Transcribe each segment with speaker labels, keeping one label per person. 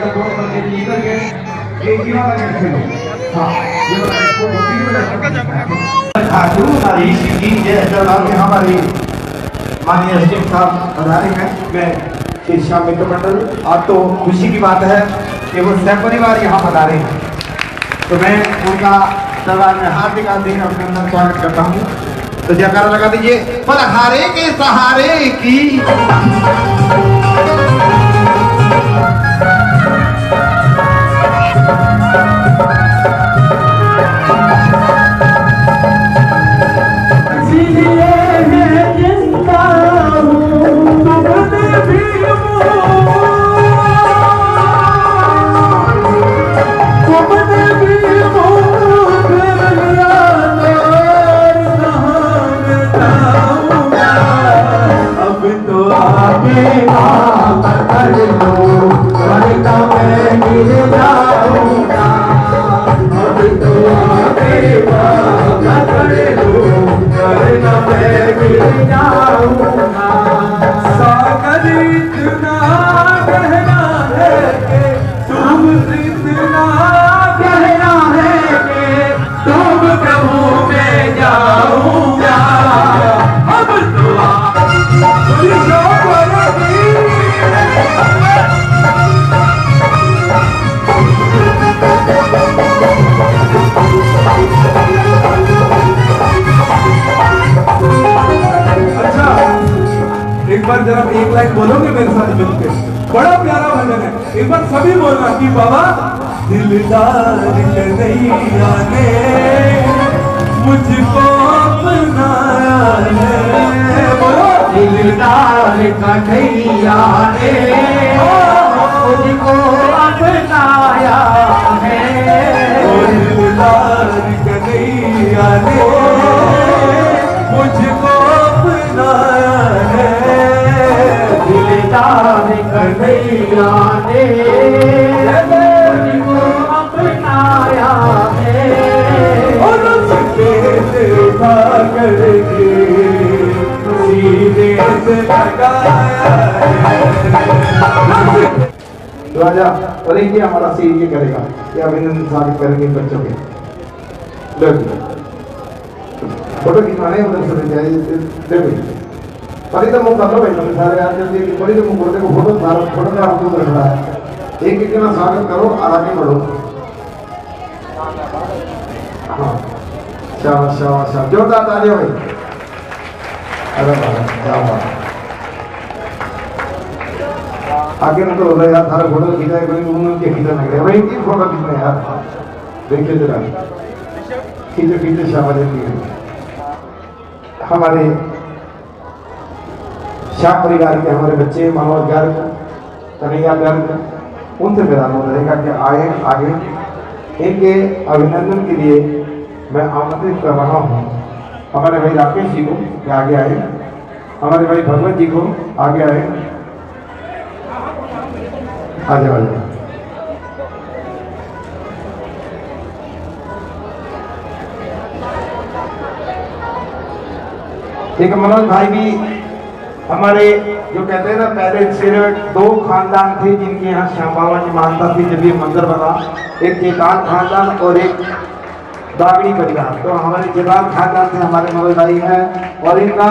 Speaker 1: इधर दोनों बच्चे भी इधर के एक ही वाला कैसे हो हाँ ये वाला इसको होती है खाटू हमारी सीधी ये जब हमारी माननीय एसडीएम साहब बता रहे हैं मैं श्री श्याम मित्र मंडल आज तो खुशी की बात है कि वो सपरिवार यहाँ बता रहे हैं तो मैं उनका दरबार में हार्दिक हार्दिक अभिनंदन स्वागत करता हूँ तो जयकारा लगा दीजिए पलहारे के सहारे की
Speaker 2: एक बार जरा एक लाइन बोलोगे मेरे साथ मिलके बड़ा प्यारा भजन है एक बार सभी बोलना कि बाबा दिलदार कन्हैया ने मुझको अपनाया है बोलो
Speaker 1: दिलदार कन्हैया ने मुझको अपनाया है
Speaker 2: दिलदार कन्हैया ने मुझको अपनाया है
Speaker 1: दिलदार कन्हैया ने मुझको अपनाया है
Speaker 2: और उसके देखा करके सीने से लगाया है
Speaker 1: राजा बोलेंगे हमारा सी ये करेगा ये अभिनंदन स्वागत करेंगे बच्चों के फोटो खिंचवाने उधर से देखो परी तो मुंह कर लो भाई तुम सारे यार जल्दी परी तो मुंह को फोटो फोटोग्राफ को रख रहा है एक ना स्वागत करो और आगे बढ़ो हाँ शाबाश शाबाश शाबाश जोरदार तालियां भाई अरे बाबा क्या बात आगे ना तो हो रहा यार थारा फोटो खींचा है कोई उनके खींचा नहीं रहा भाई की फोटो खींचना यार देखिए जरा खींचे खींचे शाबाश हमारे श्याम परिवार के हमारे बच्चे मनोज गर्ग कन्हैया गर्ग उनसे मेरा अनुरोध रहेगा कि आए आगे इनके अभिनंदन के लिए मैं आमंत्रित कर रहा हूँ हमारे भाई राकेश जी को कि आगे आए हमारे भाई भगवत जी को आगे आए आ जाओ एक मनोज भाई भी हमारे जो कहते हैं ना पहले सिर्फ दो खानदान थे जिनके यहाँ श्याम बाबा की मानता थी जब ये मंदिर बना एक चेतान खानदान और एक दागड़ी परिवार तो हमारे चेतान खानदान से हमारे मनोज भाई हैं और इनका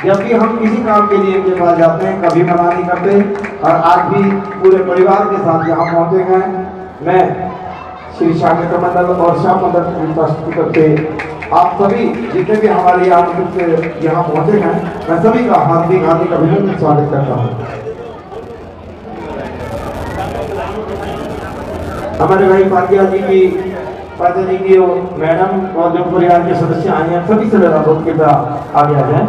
Speaker 1: जब भी हम किसी काम के लिए इनके पास जाते हैं कभी मना नहीं करते और आज भी पूरे परिवार के साथ यहाँ पहुँचे हैं मैं श्री श्याम मित्र मंडल और श्याम मंदिर की ट्रस्ट करके आप सभी जितने भी हमारे यहाँ पहुंचे हैं मैं सभी का हार्दिक हार्दिक अभिनंदन स्वागत करता हूँ हमारे भाई पाटिया जी की मैडम और जो परिवार के सदस्य आए हैं सभी से मेरा रोक के आगे आ जाए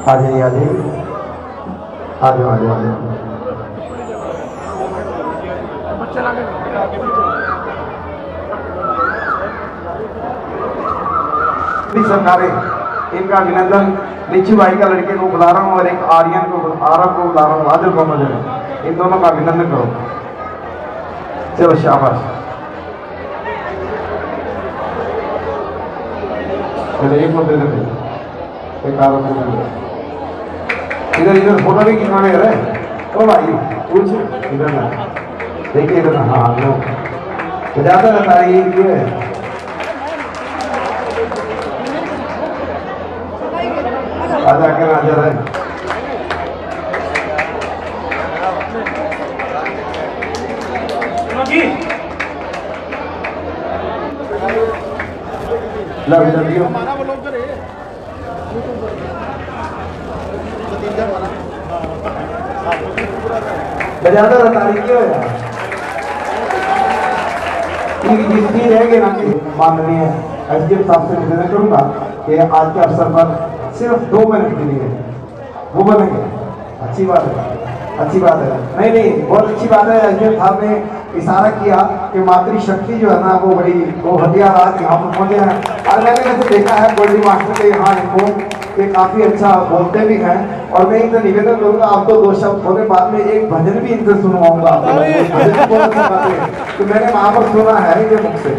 Speaker 1: आ जाइए आ जाइए आ जाओ आ जाओ आ जाओ सरकारें इनका अभिनंदन लिच्ची भाई का लड़के को बुला रहा हूँ और एक आर्यन को आरब को बुला रहा हूँ आदिल मोहम्मद इन दोनों का अभिनंदन करो चलो शाबाश चलो एक मिनट दे दो एक आरब को इधर इधर फोटो भी खिंचवाने रहे ओ भाई पूछ इधर ना, देखिए इधर ना, हाँ लो बजाता रहता है ये आजा कर आजा रहे लव यू बजाता रहता है क्यों यार, जितनी रहेगी ना माननीय एसडीएम साहब से निवेदन करूंगा कि आज के अवसर पर सिर्फ 2 मिनट के लिए वो बनेंगे। अच्छी बात है, अच्छी बात है, नहीं नहीं बहुत अच्छी बात है। एसडीएम साहब ने इशारा किया कि मातृशक्ति जो है ना वो बड़ी वो हथियार आज यहाँ पर पहुंचे हैं। और मैंने वैसे देखा है गोल्डी मास्टर के यहाँ इनको कि काफी अच्छा बोलते भी हैं। और मैं इनसे निवेदन करूंगा, आप तो 2 शब्द होने बाद में एक भजन भी इनसे सुनवाऊंगा। तो मैंने वहां पर सुना है ये मुझसे,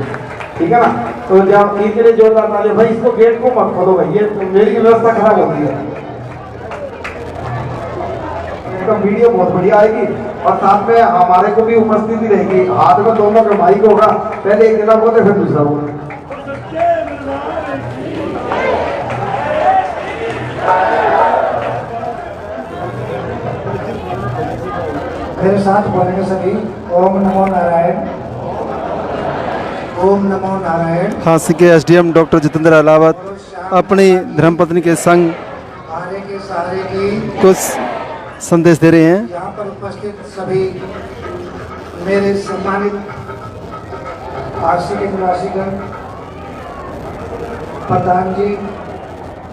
Speaker 1: ठीक है ना। तो जब इनके लिए जोरदार ताली भाई, इसको गेट को मत खोलो भाई, ये तो मेरी व्यवस्था खराब होती है। तो वीडियो बहुत बढ़िया आएगी और साथ में हमारे को भी उपस्थिति रहेगी। हाथ में दोनों का माइक होगा, पहले एक जना बोले फिर दूसरा बोले।
Speaker 3: मेरे साथ बोलेंगे सभी, ओम नमो नारायण, ओम नमो नारायण।
Speaker 4: झांसी के एसडीएम डॉक्टर जितेंद्र अहलावत अपनी धर्मपत्नी के संग
Speaker 3: आने के सहारे की
Speaker 4: कुछ संदेश दे रहे हैं।
Speaker 3: यहाँ पर उपस्थित सभी मेरे सम्मानित आरसी के निवासीगण, प्रधान जी,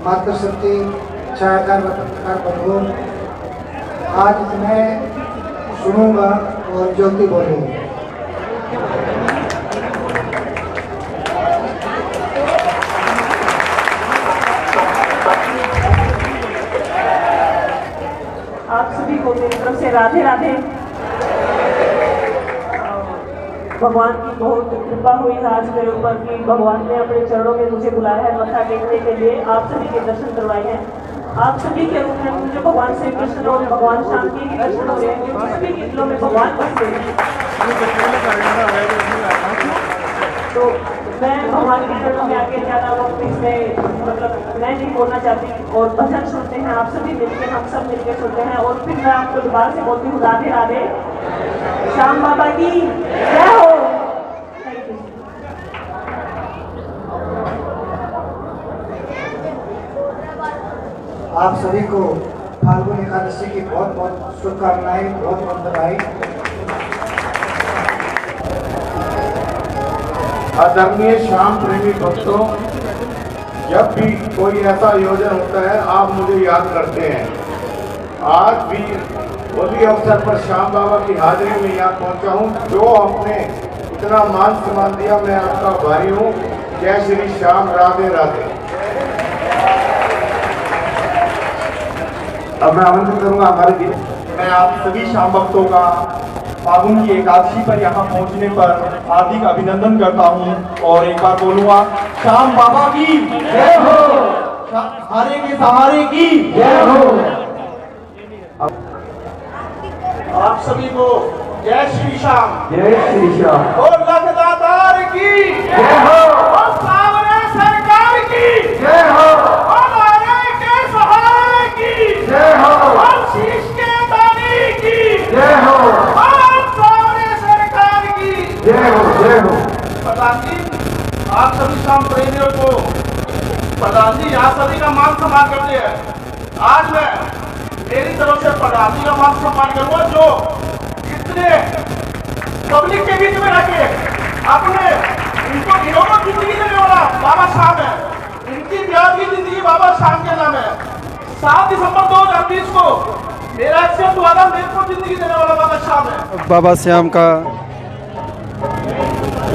Speaker 3: मातृशक्ति, छायाकार पत्रकार बंधुओं, आज मैं सुनूंगा और ज्योति बोलूंगा।
Speaker 5: आप सभी को मेरी तरफ से राधे राधे। भगवान की बहुत कृपा हुई है आज मेरे ऊपर कि भगवान ने अपने चरणों में मुझे बुलाया है मत्था टेकने के लिए, आप सभी के दर्शन करवाए हैं। आप सभी के रूप में मुझे भगवान श्री कृष्ण और भगवान श्याम के भी दर्शन हो रहे हैं, क्योंकि सभी के दिलों में भगवान बसते हैं। तो मैं भगवान के चरणों में आके ज़्यादा वक्त इसमें मतलब मैं नहीं बोलना चाहती। और भजन सुनते हैं आप सभी मिलकर, हम सब मिलकर सुनते हैं। और फिर मैं आपको दोबारा से बोलती हूँ राधे राधे, श्याम बाबा की जय हो। Thank you.
Speaker 3: आप सभी को फाल्गुन एकादशी की बहुत बहुत शुभकामनाएं, बहुत बहुत बधाई।
Speaker 6: आदरणीय श्याम प्रेमी भक्तों, जब भी कोई ऐसा आयोजन होता है आप मुझे याद करते हैं। आज भी होली अवसर पर श्याम बाबा की हाजिरी में यहाँ पहुँचा हूँ। जो आपने इतना मान सम्मान दिया, मैं आपका भाई हूँ। जय श्री श्याम, राधे राधे।
Speaker 1: अब मैं आमंत्रित करूंगा हमारे
Speaker 6: मैं आप सभी श्याम भक्तों का फागुन की एकादशी पर यहाँ पहुँचने पर हार्दिक अभिनंदन करता हूँ। और एक बार बोलूँगा, श्याम बाबा की जय हो, हारे के सहारे की जय हो। आप सभी को जय श्री श्याम,
Speaker 1: जय श्री श्याम,
Speaker 6: और लखदातार की
Speaker 1: जय हो,
Speaker 6: और सावरे सरकार की
Speaker 1: जय हो,
Speaker 6: और हारे के सहारे की
Speaker 1: जय हो,
Speaker 6: और शीश के दानी की
Speaker 1: जय हो,
Speaker 6: और सावरे सरकार की
Speaker 1: जय हो, जय हो।
Speaker 6: प्रधान जी, आप सभी श्याम प्रेमियों को प्रधान जी यहाँ सभी का मान सम्मान करते हैं। आज मैं मेरी तरफ से प्रधान जी का मान सम्मान करूंगा, जो इतने पब्लिक के बीच में रखे अपने इनको घिनौना जिंदगी देने वाला बाबा साहब है। इनकी प्यार की जिंदगी बाबा साहब के नाम है। 7 दिसंबर 2020 को मेरा एक्सीडेंट हुआ था, मेरे को जिंदगी देने वाला बाबा साहब है।
Speaker 4: बाबा श्याम का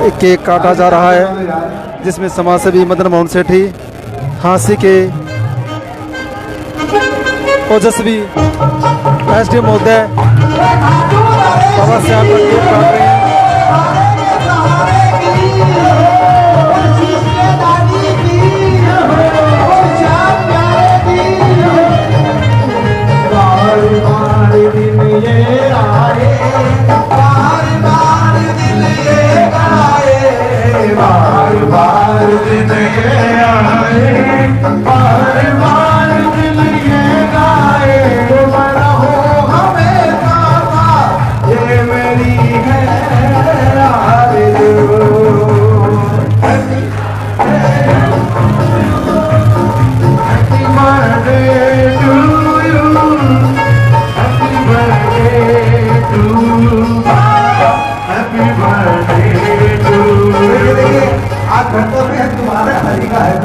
Speaker 4: एक केक काटा जा रहा है, जिसमें समाजसेवी मदन मोहन सेठी, झांसी के ओजस्वी एसडीएम महोदय बाबा श्याम का केक काट रहे हैं।
Speaker 1: दिन ये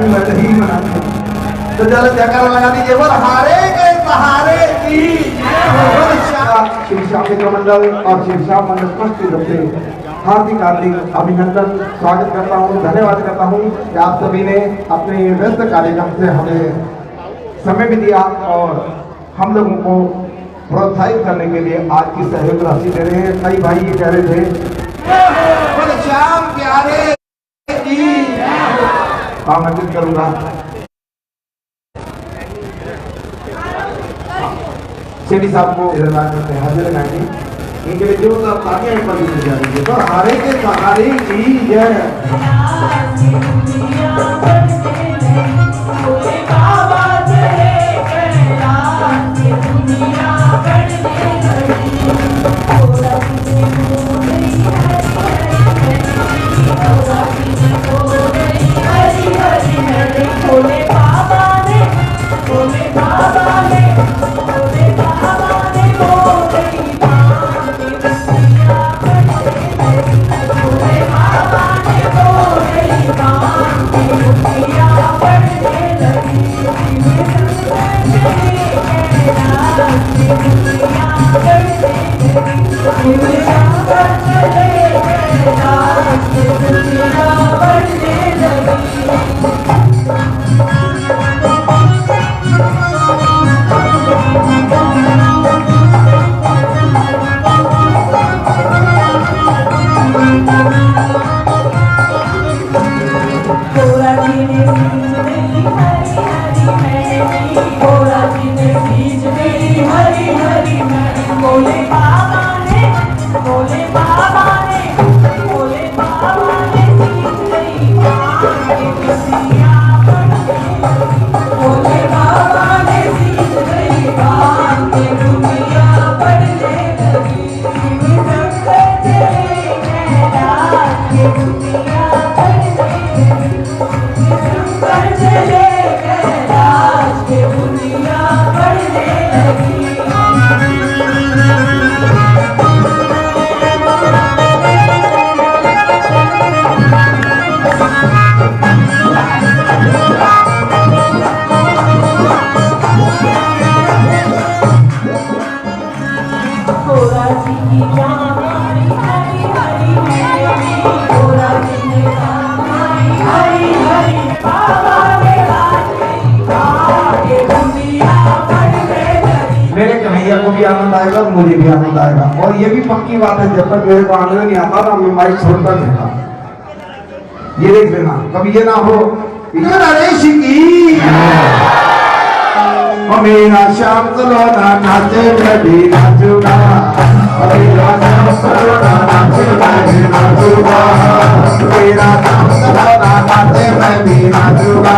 Speaker 2: भी वैसे ही मनाते हैं। तो चलो जयकारा लगा दीजिए, बोल हारे के सहारे की बोल श्याम।
Speaker 1: श्री श्याम मित्र मंडल और श्री श्याम मंडल ट्रस्ट की तरफ से हार्दिक हार्दिक अभिनंदन, स्वागत करता हूँ, धन्यवाद करता हूँ कि आप सभी ने अपने व्यस्त कार्यक्रम से हमें समय भी दिया और हम लोगों को प्रोत्साहित करने के लिए आज की सहयोग राशि दे रहे हैं। कई भाई ये कह रहे थे
Speaker 2: बोल श्याम प्यारे की।
Speaker 1: आमंत्रित करूंगा सेठी साहब को हाजिर लगाएंगे, इनके लिए जो तालियां एक बार दी जा रही है। तो हारे के सहारे की जय। मेरे कन्हैया को भी आनंद आएगा, मुझे भी आनंद आएगा। और ये भी पक्की बात है, जब तक मेरे को आनंद नहीं आता ना मैं माइक छोड़ता नहीं था। ये देख लेना, कभी ये ना हो ये नरेश की मेरा श्याम सलोना नाचे मैं भी नाचूंगा, मेरा श्याम सलोना नाचे मैं भी नाचूंगा, मेरा श्याम सलोना नाचे मैं भी नाचूंगा,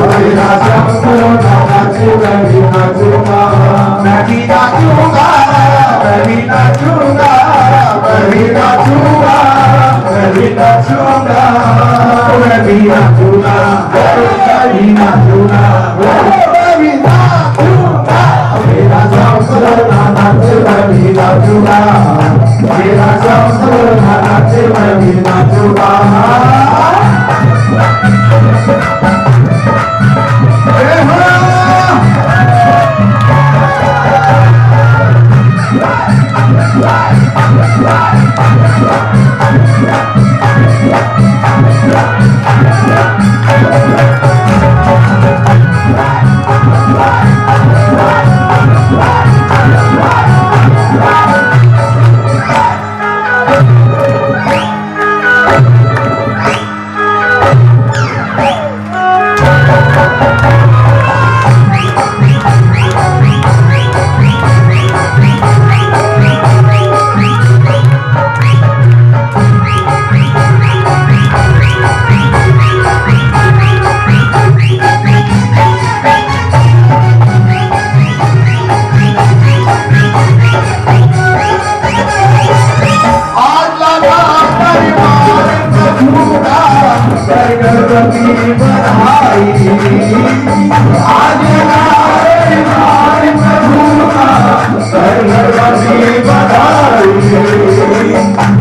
Speaker 1: मेरा श्याम सलोना नाचे मैं भी नाचूंगा, मैं भी नाचूंगा, मैं भी नाचूंगा, मैं भी नाचूंगा, मैं भी नाचूंगा, मैं भी नाचूंगा, मैं भी नाचूंगा, मेरा श्याम सलोना नाचे मैं भी नाचूंगा, मेरा श्याम सलोना नाचे मैं भी नाचूंगा।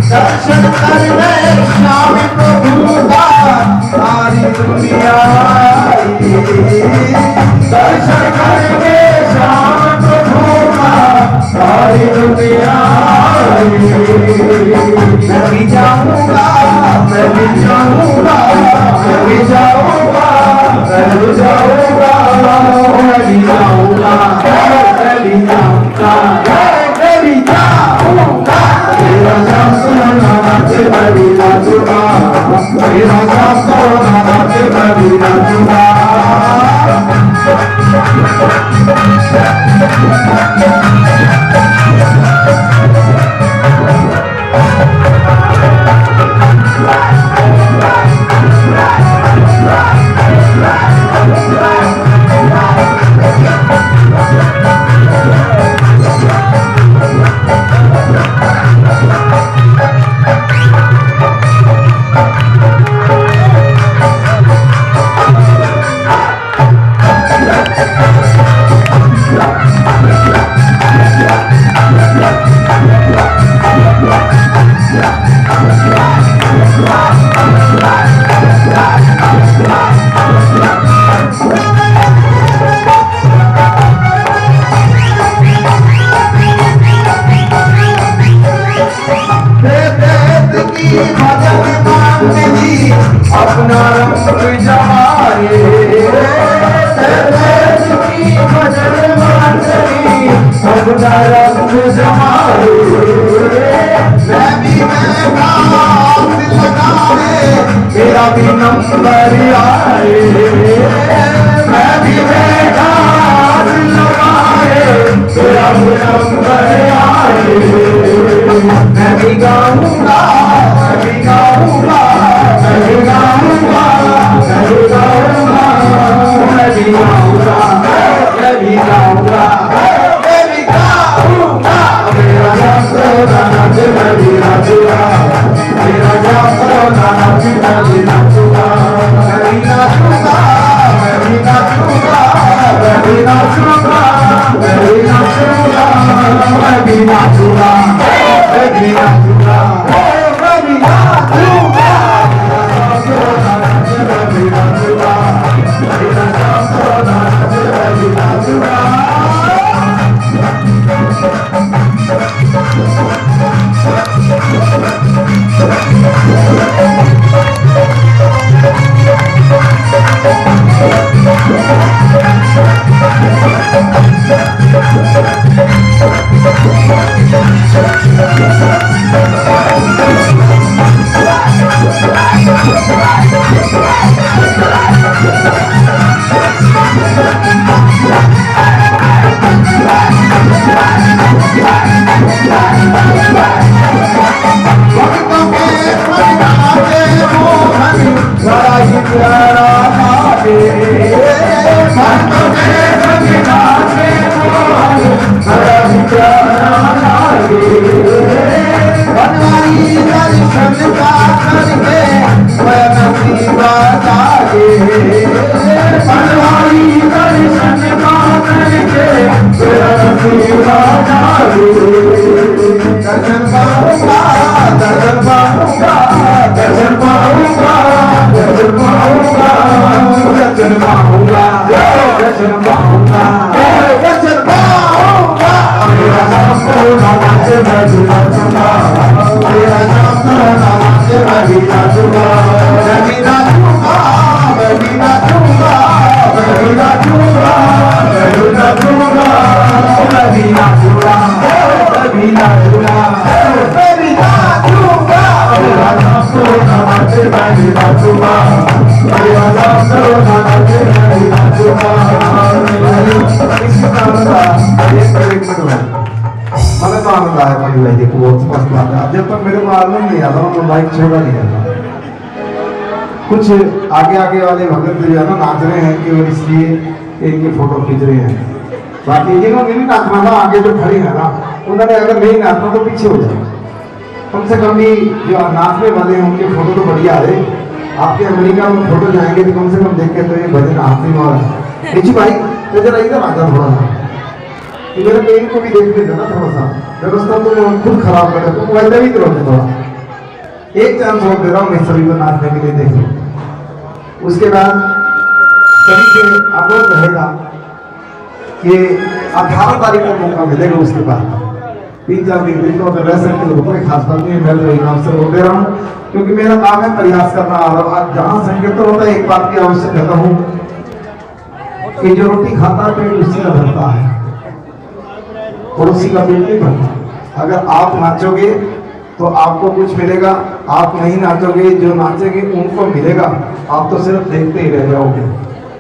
Speaker 1: दर्शन करने श्याम प्रभु का सारी दुनिया मैं भी जाऊंगा, मैं भी जाऊंगा, मैं भी जाऊंगा, मैं भी जाऊंगा, मैं भी जाऊंगा, मैं भी जाऊंगा, मैं भी जाऊंगा। मेरा जाम सोना नाच मैं भी नाचूंगा, मेरा जाम सोना नाच मैं भी नाचूंगा। अपना रंग जमाए भजन मांगनी, अपना रंग जमाए। मैं भी लगाए मेरा भी नंबर आए, मैं भी लगाए मेरा भी नंबर आए। मैं भी गाऊंगा, मैं भी गाऊंगा, मैं भी गाऊंगा, मैं भी गाऊंगा, मैं भी गाऊंगा, मैं भी गाऊंगा, मैं भी गाऊंगा। मेरा जाम सोना नाच मैं भी नाचूंगा, मेरा जाम सोना नाच मैं भी नाचूंगा, मैं भी नाचूंगा, मैं भी नाचूंगा, मैं भी नाचूंगा, मैं भी नाचूंगा, मैं भी नाचूंगा, मैं भी नाचूंगा, मैं भी नाचूंगा। दर्शन पाऊंगा, दर्शन पाऊंगा, दर्शन पाऊंगा, दर्शन पाऊंगा, दर्शन पाऊंगा, दर्शन पाऊंगा, दर्शन पाऊंगा। मेरा नाम सोना नाच मैं भी नाचूंगा, मेरा नाम सोना नाच मैं भी नाचूंगा, मैं भी नाचूंगा, मैं भी नाचूंगा, मैं भी नाचूंगा, मैं भी नाचूंगा, मैं भी नाचूंगा, मैं भी नाचूंगा, मैं भी नाचूंगा। मेरा नाम सोना नाच मैं भी नाचूंगा, मेरा नाम सोना नाच मैं भी नाचूंगा। मैंने तो आनंद आया भाई भाई देखो बहुत स्पष्ट बात है। जब तक मेरे को आनंद नहीं आता तो माइक छोड़ा नहीं जाता। कुछ आगे आगे वाले भगत जो है ना नाच रहे हैं केवल इसलिए इनकी फोटो खींच रहे हैं। बाकी जिन्होंने नहीं नाचना था आगे जो खड़े हैं ना उन्होंने अगर नहीं नाचना तो पीछे हो जाए। कम से कम भी जो नाचने वाले हैं उनकी फोटो तो बढ़िया है। आपके अमेरिका में फोटो जाएंगे तो कम से कम देख के तो ये भजन आखिरी में है। निची भाई तो जरा इधर आ जाओ थोड़ा सा, मेरे पेन को भी देख लेते ना थोड़ा सा। व्यवस्था तो खुद खराब कर तो वैसे भी करो थोड़ा। एक चांस और दे रहा हूँ मैं सभी को नाचने के लिए, देख लो। उसके बाद सभी से अनुरोध रहेगा कि 18 तारीख को मौका मिलेगा उसके बाद। 3-4 दिन दिन तो रह सकते हो, कोई खास बात नहीं। मैं तो एक नाम से बोल दे रहा हूँ क्योंकि मेरा काम है प्रयास करना। और आज जहाँ संकीर्तन होता है एक बात की अवश्य कहता हूँ कि जो रोटी खाता है पेट उसी का भरता है और उसी का पेट नहीं भरता। अगर आप नाचोगे तो आपको कुछ मिलेगा, आप नहीं नाचोगे जो नाचेंगे उनको मिलेगा, आप तो सिर्फ देखते ही रह जाओगे।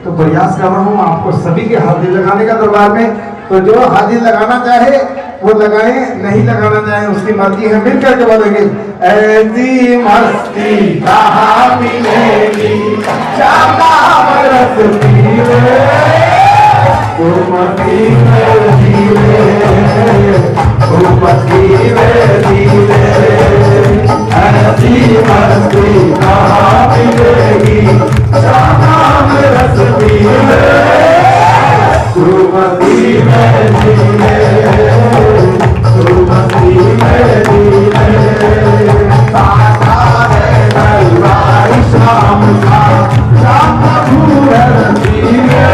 Speaker 1: तो प्रयास कर रहा हूँ आपको सभी के हाजिर लगाने का दरबार में। तो जो हाजिर लगाना चाहे वो लगाए, नहीं लगाना चाहे उसकी मर्जी है। मिल करके बोलेंगे ऐसी मस्ती कहाँ मिलेगी, शाबाश रस पीले, वो मस्ती में जीले, वो मस्ती में जीले। ऐसी मस्ती कहाँ मिलेगी, शाबाश रस पीले, वो मस्ती में जीले, वो मस्ती में जीले। साथा है दलवारी शाम का, शाम का भूरन जीले,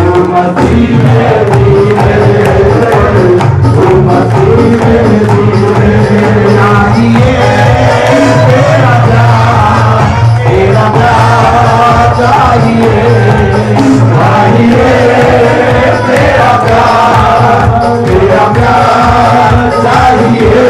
Speaker 1: वो मस्ती में जीले, वो मस्ती में जीले। चाहिए तेरा प्यार, तेरा प्यार चाहिए, चाहिए तेरा प्यार, तेरा प्यार चाहिए।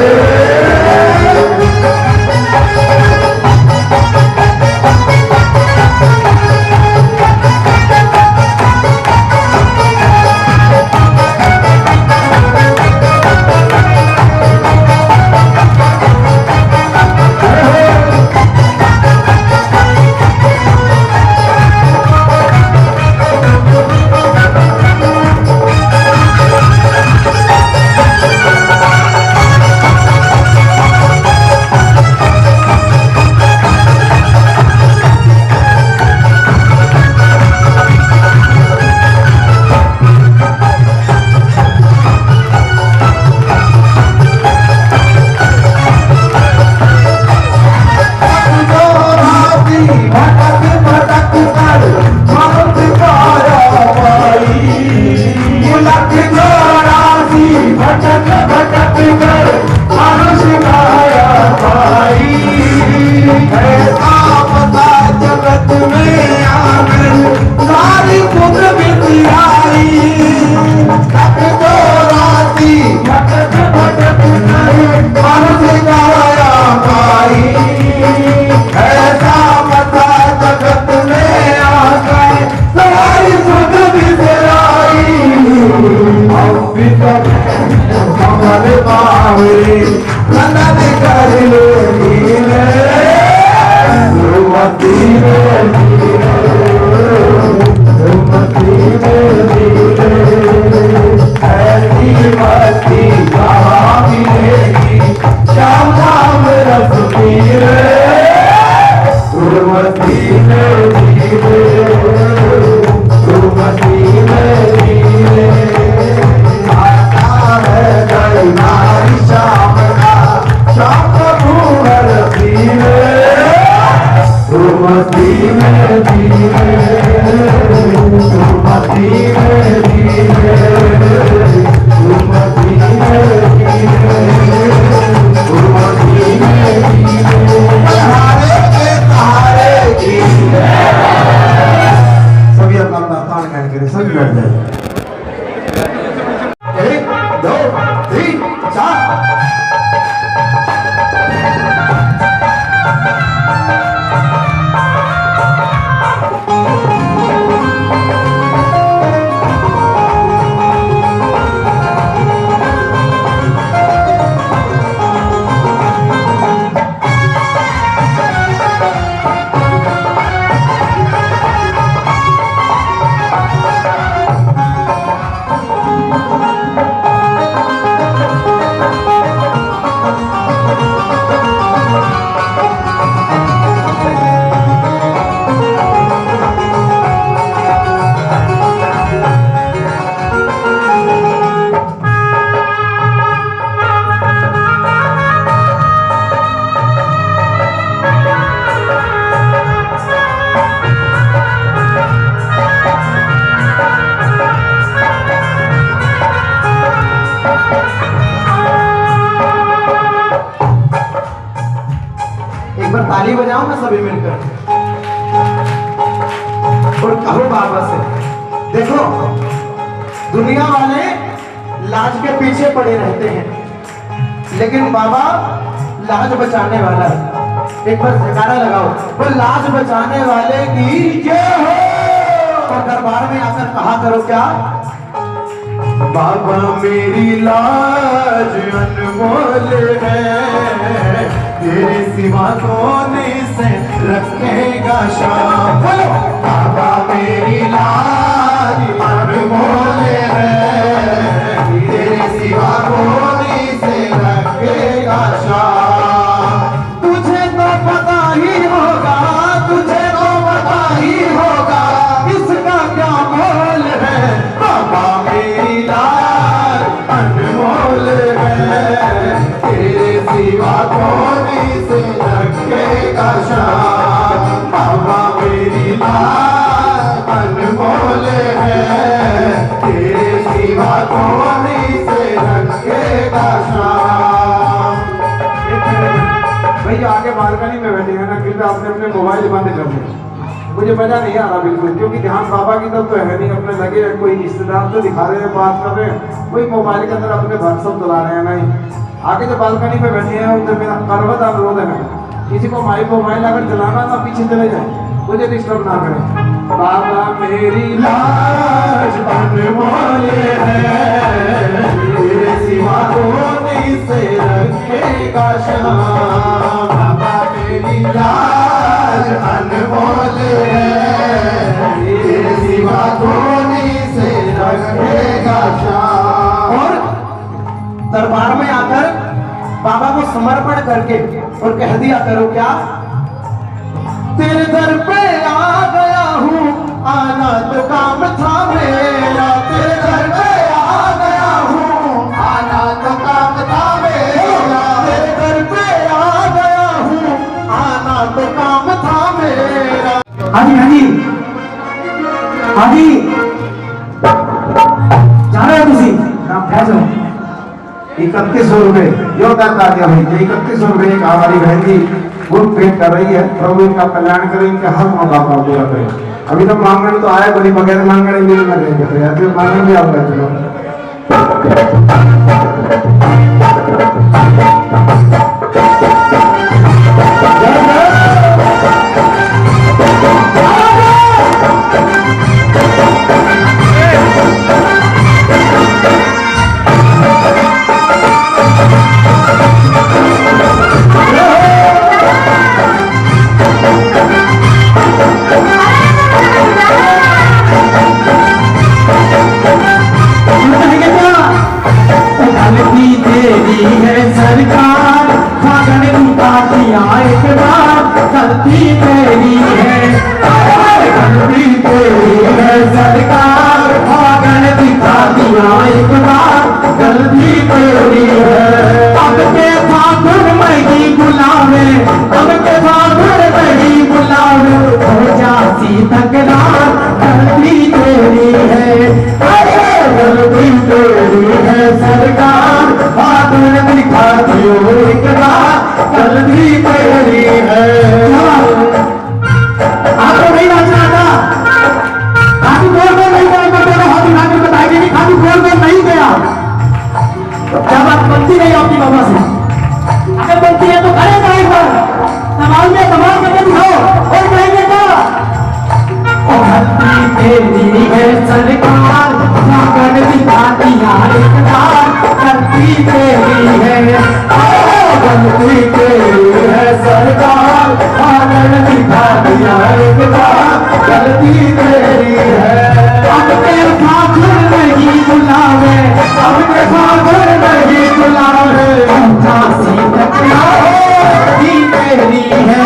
Speaker 3: ताली बजाओ ना सभी मिलकर और कहो बाबा से, देखो दुनिया वाले लाज के पीछे पड़े रहते हैं, लेकिन बाबा लाज बचाने वाला है। एक बार जयकारा लगाओ, वो लाज बचाने वाले की जय हो। और दरबार में आकर कहा करो क्या,
Speaker 2: बाबा मेरी लाज अनमोल है, तेरे सिवा कौन इसे रखेगा शाम। बाबा मेरी लाज अनमोल है, तेरे सिवा कौन इसे रखेगा शाम।
Speaker 3: तुझे तो पता ही होगा, तुझे तो पता ही होगा, इसका क्या मोल है।
Speaker 2: बाबा मेरी लाज अनमोल है, तेरे सिवा कौन इसे रखेगा शाम। बाबा मेरी लाज अनमोल है, तेरे सिवा कौन इसे रखेगा शाम।
Speaker 1: भैया आगे बालकनी में बैठे हैं ना, कृपया आपने अपने मोबाइल बंद कर दिया। मुझे मजा नहीं आ रहा बिल्कुल, क्योंकि ध्यान बाबा की तरफ तो है नहीं, अपने लगे हैं कोई रिश्तेदार तो दिखा रहे हैं, बात कर रहे हैं, कोई मोबाइल के अंदर अपने व्हाट्सअप चला रहे हैं। नहीं, आगे जो बालकनी में बैठे हैं उनसे मेरा करवत अनुरोध है, किसी को मोबाइल अगर चलाना ना पीछे चले जाए, मुझे डिस्टर्ब ना करें। बाबा मेरी
Speaker 2: लाज अनमोल है, तेरे सिवा कौन इसे रखेगा शाम। बाबा मेरी लाज अनमोल है, तेरे सिवा कौन इसे रखेगा शाम।
Speaker 3: और दरबार में आकर बाबा को समर्पण करके और कह दिया करो क्या, तेरे दर पे आ गया हूँ, आना तो काम था मेरा। तेरे दर पे आ गया हूँ, आना तो काम था मेरा। तेरे दर पे आ गया हूँ, आना तो काम था मेरा। हाँ जी, हाँ जी, हाँ जी, जा रहे हो तुसी? आप कह जाओ
Speaker 1: 3100 रुपए जो दर्द आ गया भाई, 3100 रुपए एक हमारी बहन जी गुड पेट कर रही है। प्रभु इनका कल्याण करें, इनके हर मुकाबला पूरा करें। अभी तो मांगने तो आया, बड़ी बगैर मांगने मिल ना देंगे, तो यार मांगने भी आप चलो।
Speaker 3: सरकार फागण लूटा दिया एक बार, गलती तेरी है, गलती तेरी है सरकार, फागण दिखा दिया एक बार, गलती तेरी है। अब के फागुन मही बुलावे, अब के फागुन मही बुलावे, हो जाती तकरार, गलती तेरी है, गलती तेरी है सरकार, फागुन दिखा दियो एक बार, गलती तेरी है। आपको नहीं नाचना था, खाटू गोल में नहीं गया, तो मेरा हाथ उठा के बताएंगे कि खाटू गोल में नहीं गया। जब आप बनती नहीं आपकी बाबा से, अगर बनती है तो करेगा एक बार, सवाल में सवाल करके दिखाओ और कहेंगे क्या, गलती तेरी है सरकार, फागुन दिखा दिया एक बार, गलती तेरी है, गलती तेरी है सरकार, फागुन दिखा दिया एक बार, गलती तेरी है। अब के फागुन नहीं बुलावे, अब के फागुन नहीं बुलावे, झांसी तकरार, गलती तेरी है,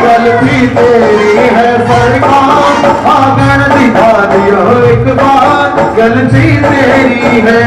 Speaker 3: गलती तेरी है सरकार, फागुन दिखा दियो एक बार, गलती तेरी है।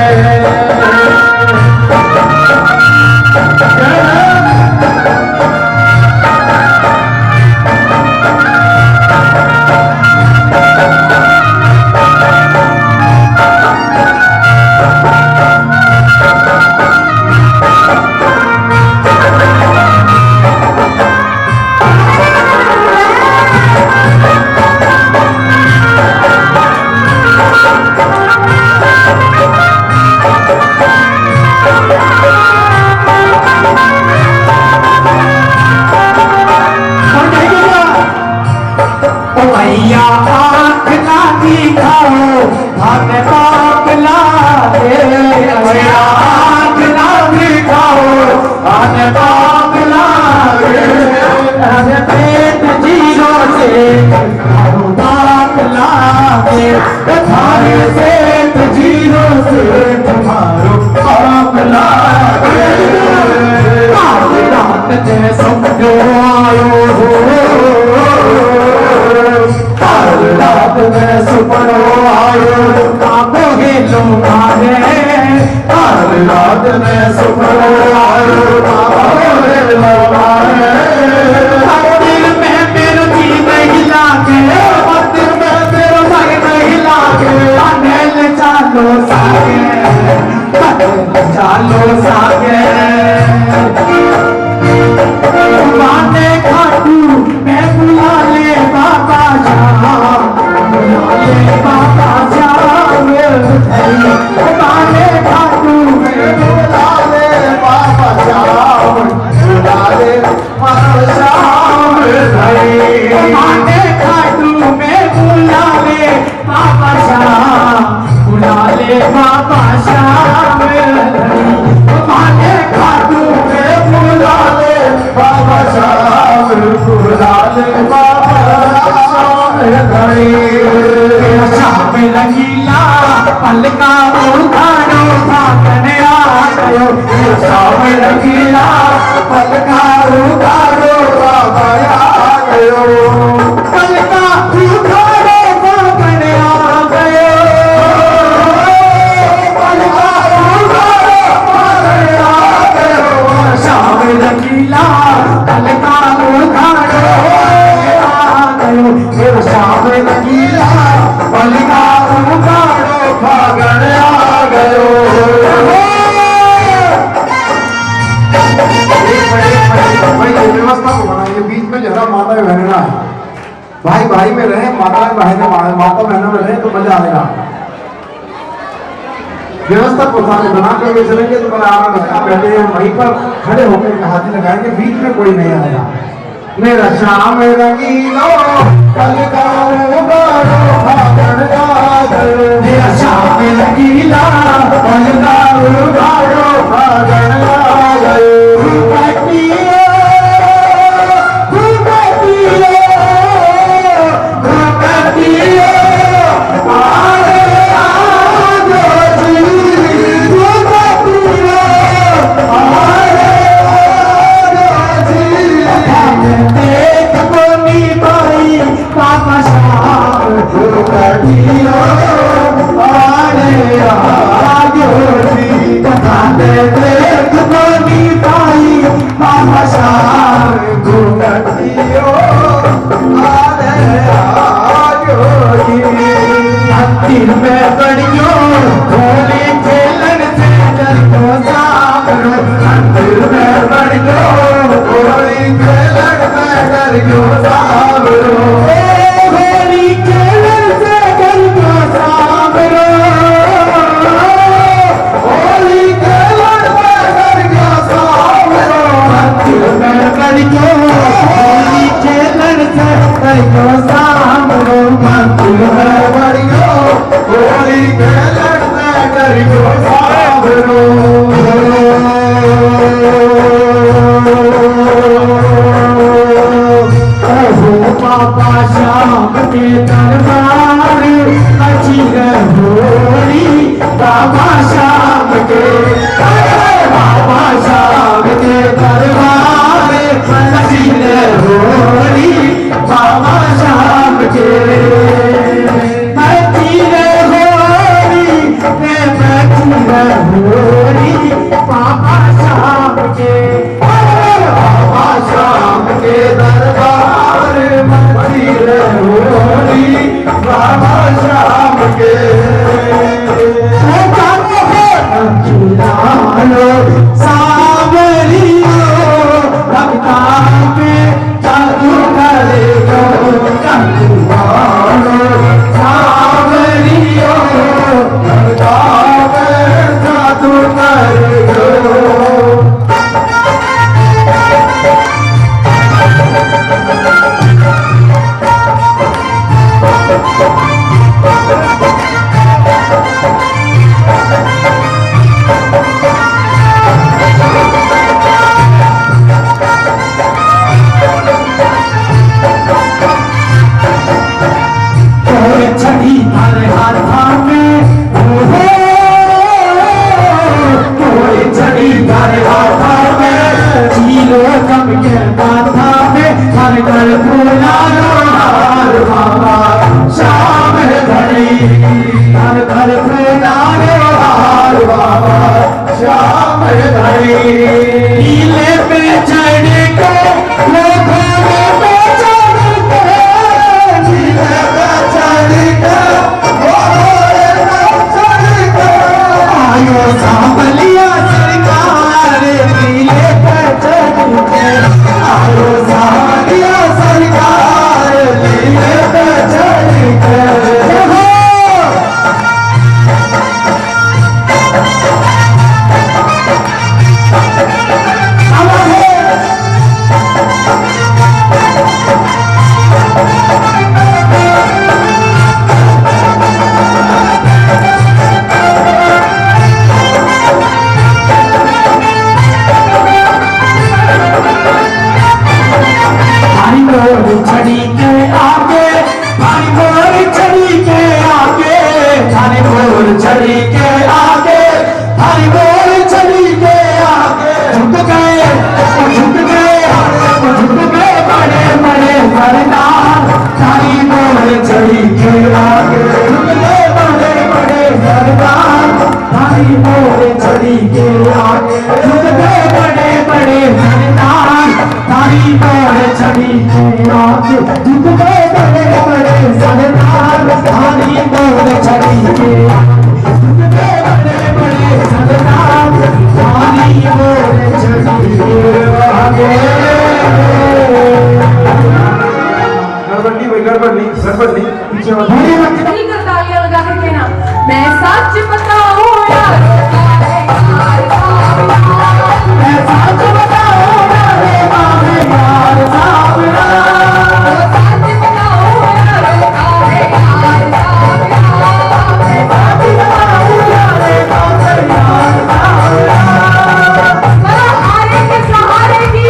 Speaker 3: पाप लागे पेट जीरो से पाप लागे थारे पेट जीरो से तुम्हारो पाप लागे रात ने समझो आयो हो रात में सुपनो आयो काबो के लोग आए रात में सुपनो आयो काबो के लोग आए दिल में मेरे जी नहीं लागे दिल में मेरे भाई नहीं लागे अनेल चालो सागे चालो सागे माने खाटू मैं बुला ले बाबा श्याम बुला ले बाबा श्याम माने खाटू मैं बुला ले बाबा श्याम बुला ले बाबा श्याम माने खाटू मैं बुला ले बाबा श्याम बुला ले बाबा श्याम माने खाटू मैं बुला ले बाबा श्याम बुला ले बाबा श्याम रंगीला पलका उठानो भागने आ गयो श्याम रंगीला पलका उठानो बाबा आ गयो पलका उठानो भागने आ गयो पलका उठानो भागने आ गयो श्याम रंगीला पलका उठानो श्याम रंगीला पलका उठानो भागण आ गयो भाई व्यवस्था को बनाइए बीच में जरा माता बहना है भाई भाई में रहे माता बहने माता बहनों में रहे तो मजा आएगा व्यवस्था को सारे बना करके चलेंगे तो बड़ा आनंद है बैठे हैं वहीं पर खड़े होकर हाथ लगाएंगे बीच में कोई नहीं आएगा मेरा श्याम रंगीलो पलका उठानो भागण आ गयो मेरा श्याम रंगीला पलका उठानो भागण आ गयो दिल में बड़ियो होली खेलन से डर को सामरो दिल में बड़ियो होली खेलन से डर को सामरो होली खेलन से डर को सामरो होली खेलन से डर को सामरो दिल में बड़ियो होली खेलन से डर को सामरो दिल में बड़ियो होली खेलन से डर को सामरो के जुग में बड़े बड़े सरदार धानी मोर छड़ी के जुग में बड़े बड़े सरदार धानी मोर छड़ी के आगे
Speaker 1: गड़बड़ नहीं पीछे
Speaker 5: नहीं कर तालियां लगा कर कहना मैं सच बताऊं यार
Speaker 3: मैं सच बताऊं यारे मामे यार सावरा
Speaker 5: सच बताऊं यार
Speaker 3: मैं सच बताऊं यारे मामे यार सावरा
Speaker 5: हारे के सहारे की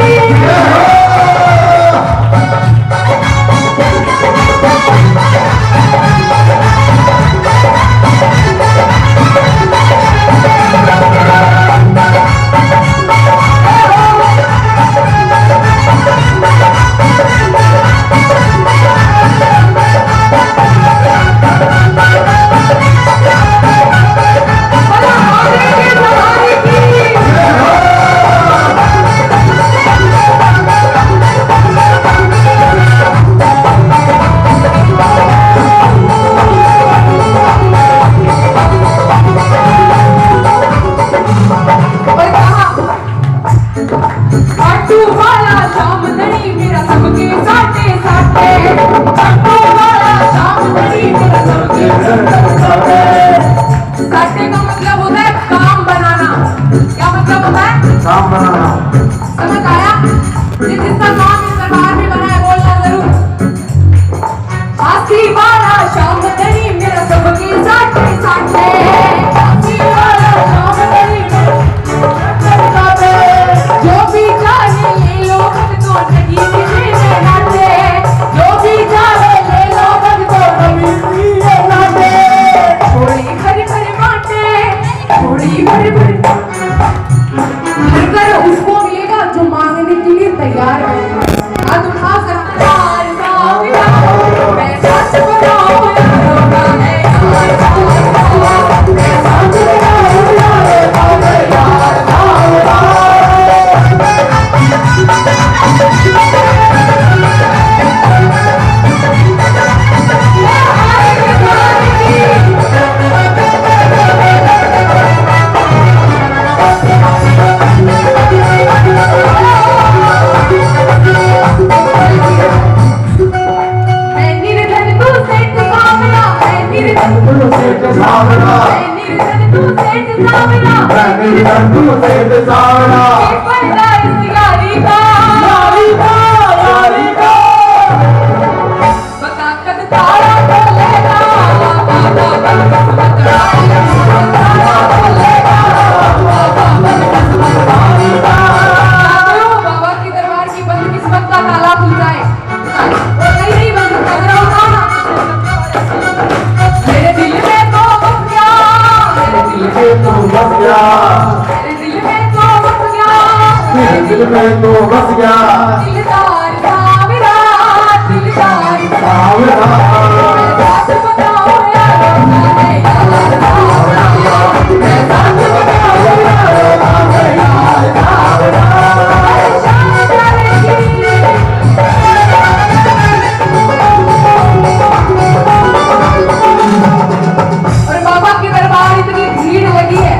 Speaker 3: दिल में तो बस गया
Speaker 5: दिलदार सावरा दिलदार
Speaker 3: सावरा
Speaker 5: सच बताओ यार मैं यार सावरा मैं सच बताओ यार मैं यार सावरा परेशान करेगी और बाबा के दरबार इतनी भीड़ लगी है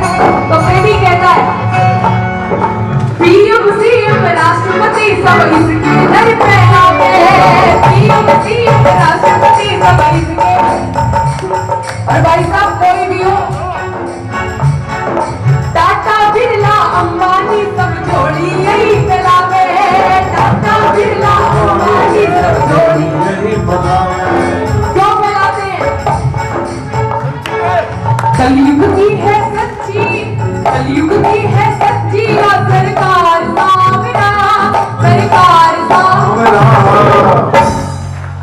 Speaker 5: तो प्रेमी कहता है पीएम सीएम राष्ट्रपति सब इसके दर पे आवे पीएम सीएम राष्ट्रपति सब इसके और भाई साहब कोई भी हो टाटा बिरला अंबानी सब जोड़ी यही फैलावे टाटा बिरला अंबानी सब जोड़ी क्यों फैलाते हैं कलयुग की है सच्ची कलयुग की है सच्ची और सरकार सावरा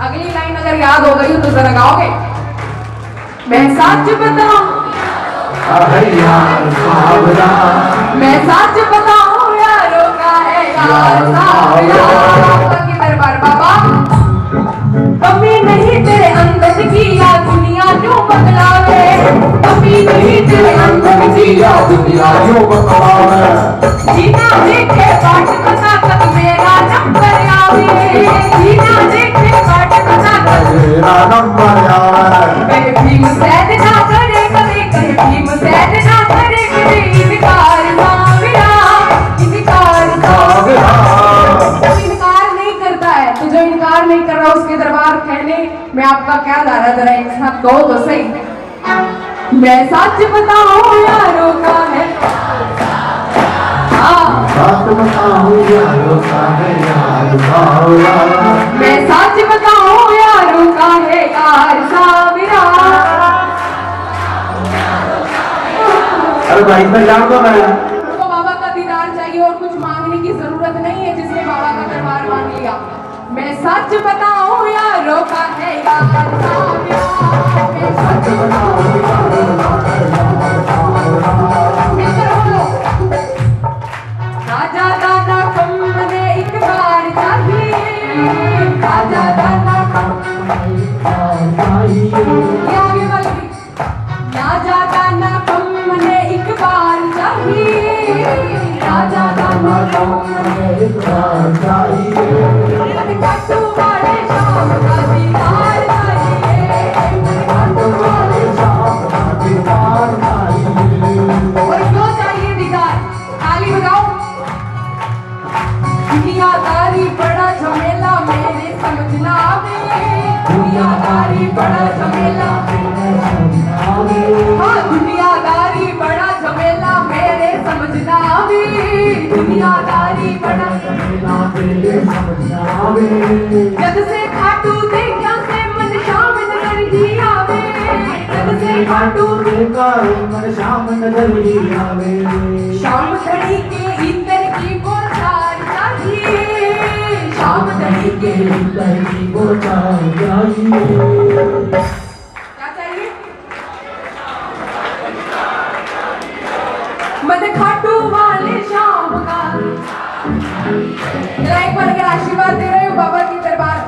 Speaker 5: अगली लाइन अगर याद हो गई तो जरा गाओगे मैं सच बताऊं मैं सच बताऊं यारों का है यार सावरा के दरबार बाबा कमी नहीं तेरे अंदर की या दुनिया जो बदलावे कमी नहीं तेरे अंदर की या दुनिया जो बदलावे जीना देखे बाट बता तक मेरा नंबर आवे जीना देखे
Speaker 7: मैं आपका क्या गा रहा, जरा एक साथ कहो तो सही। मैं सच बताऊं यारों का है,
Speaker 3: बात बताऊं यारों का है यार बावला,
Speaker 7: मैं सच बताऊं यारों का है यार सावरा।
Speaker 1: अरे भाई तो जान दो मैं
Speaker 7: तो बाबा का दीदार चाहिए और कुछ मांगने की जरूरत नहीं है, जिसने बाबा का दरबार मांग लिया। मैं सच बताऊं यारों का है यार सावरा, मैं सच बताऊं यारों का है यार सावरा। राजा दादा कम ने एक बार चाहिए, राजा दादा कम आगे वाली, राजा दादा कम ने एक बार चाहिए, राजा दादा कम ने एक बार चाहिए, कट्टू वाले शाम का दीदार चाहिए, कट्टू वाले शाम का दीदार चाहिए। और क्यों चाहिए दीदार? ताली बजाओ। दुनियादारी बड़ा झमेला मेरे समझना आवे, दुनियादारी बड़ा झमेला हाँ, दुनियादारी बड़ा झमेला मेरे समझना आवे, दुनियादारी बड़ा झमेला मेरे समझना आवे। जब से खाटू देखा से मन शाम नजर ही आवे, जब से खाटू देखा मन शाम नजर ही आवे। शाम घड़ी के इतर की बोचार चाहिए, शाम घड़ी के इतर की बोचार चाहिए। क्या चाहिए? मन खाटू वाले शाम का। जरा एक बार अगर आशीर्वाद दे रहे हो बाबा की दरबार,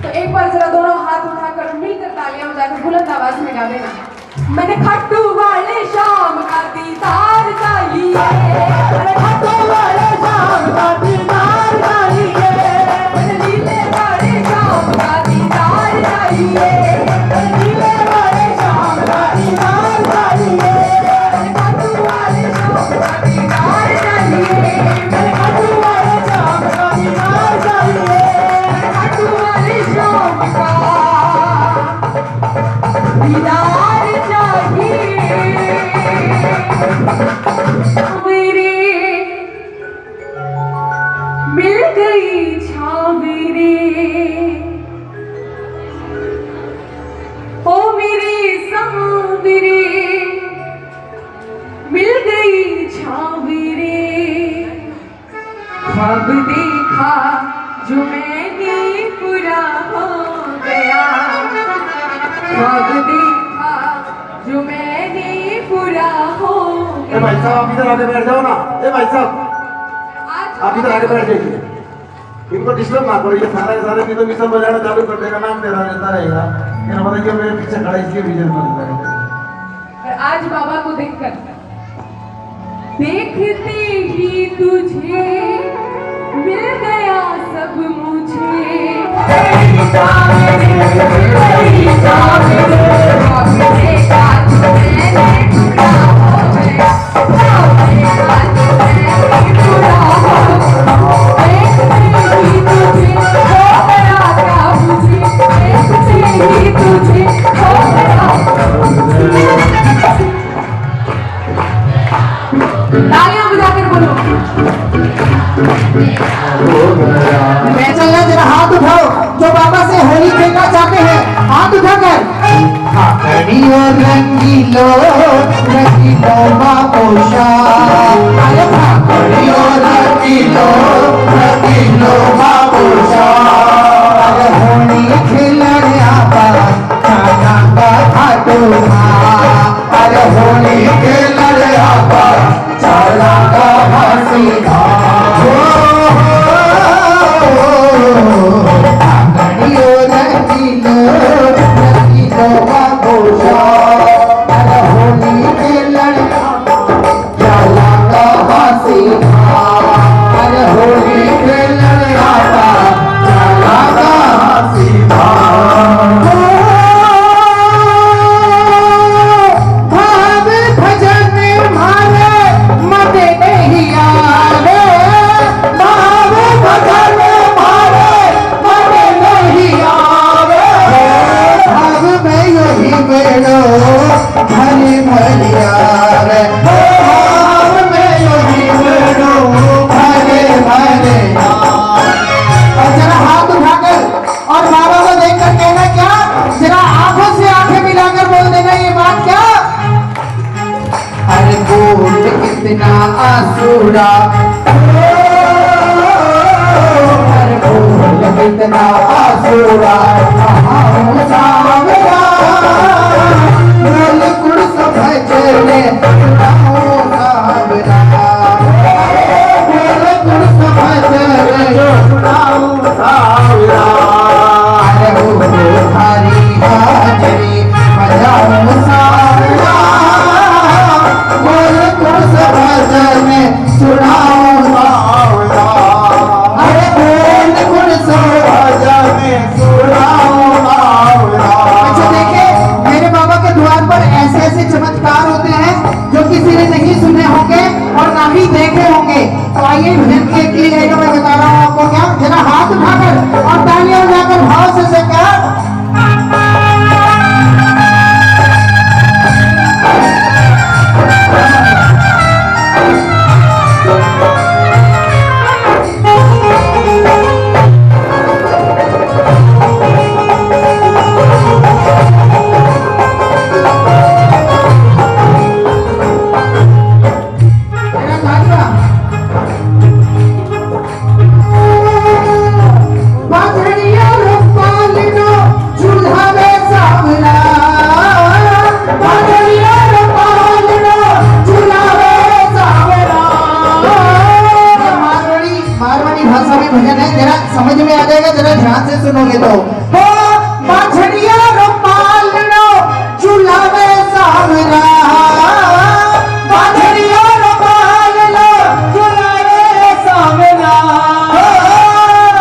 Speaker 7: तो एक बार जरा दोनों हाथ उठाकर मिलकर तालियां बजाकर बुलंद आवाज में गा देना। मन खाटू वाले शाम का दीदार चाहिए, मन खाटू वाले शाम का दीदार चाहिए, मन लीले वाले शाम का दीदार चाहिए, मन लीले वाले शाम का दीदार चाहिए, मन खाटू वाले शाम का दीदार चाहिए, मन खाटू वाले शाम का दीदार चाहिए, मन खाटू वाले शाम का दीदार चाहिए। मेरे मिल गई छावरे, ओ मेरे सांवरे मिल गई छावरे। ख्वाब देखा जो मैंने पूरा हो गया, ख्वाब देखा जो मैंने पूरा हो गया।
Speaker 1: भाई साहब आप इधर आगे बैठ जाओ ना। भाई साहब आप इधर आगे बैठ जाइए, इनको डिस्टर्ब ना करो। ये सारे के सारे तो मिशन बजाना चालू कर देगा, नाम तेरा रहता रहेगा। ये ना बताइए मेरे पीछे खड़ा इसलिए विजन बन रहा है।
Speaker 7: और आज बाबा को देखकर देखते ही तुझे मिल गया सब मुझे। तालियां बजाकर बोलो।
Speaker 3: मैं चलना, जरा हाथ उठाओ जो बाबा से होली खेलना चाहते हैं, हाथ उठाकर। रंगीलो रंगीलो बाबोशा, रंगीलो रंगीलो रंगीलो बाबोशा, होली खेलने आवा खाना का खाटू अरे होली खेलने आवा चला का हंसी होली सासुरा कितना आसुरा सावरा कुड़ समझने सावरा कुड़ समझने सावरा हरी हाजरी बजाओ सावरा कुड़ समझने सुनाओ सावरा अच्छा देखिए, मेरे बाबा के द्वार पर ऐसे ऐसे चमत्कार होते हैं जो किसी ने नहीं सुने होंगे और ना ही देखे होंगे। तो आइए भजन के लिए जो मैं बता रहा हूँ आपको, क्या जरा हाथ उठाकर और तालियां बजाकर भाव से क्या भजन है, जरा समझ में आ जाएगा, जरा ध्यान से सुनोगे तो हो माछड़िया रोपालनो चुलावे सावरा माछड़िया रोपालनो चुलावे सावरा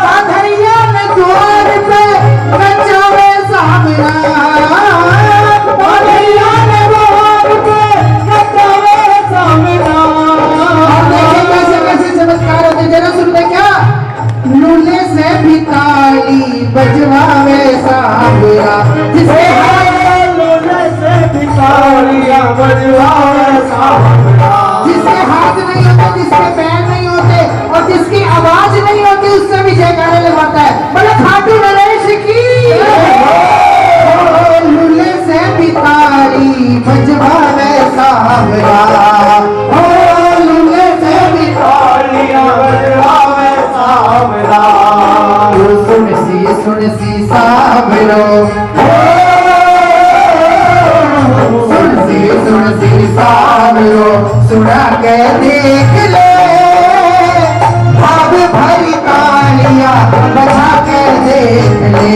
Speaker 3: माछड़िया ने द्वार पे नचावे सावरा माछड़िया ने द्वार पे नचावे सावरा। देखिए कैसे कैसे चमत्कार होते, जरा सुनते क्या लूले से भी ताली बजवावे सावरा जिसके लूले से भी तालियां बजवावे सावरा जिसके हाथ नहीं होते, जिसके पैर नहीं होते और जिसकी आवाज नहीं होती उससे भी जयकारा लगवाता है। बोले खाटू नरेश की लूले से भी ताली बजवावे सावरा लूले से भी तालियां बजवावे सुन सी सावरो सुन सी सावरो सुना के देख ले भाव भरी तालियां बजा के देख ले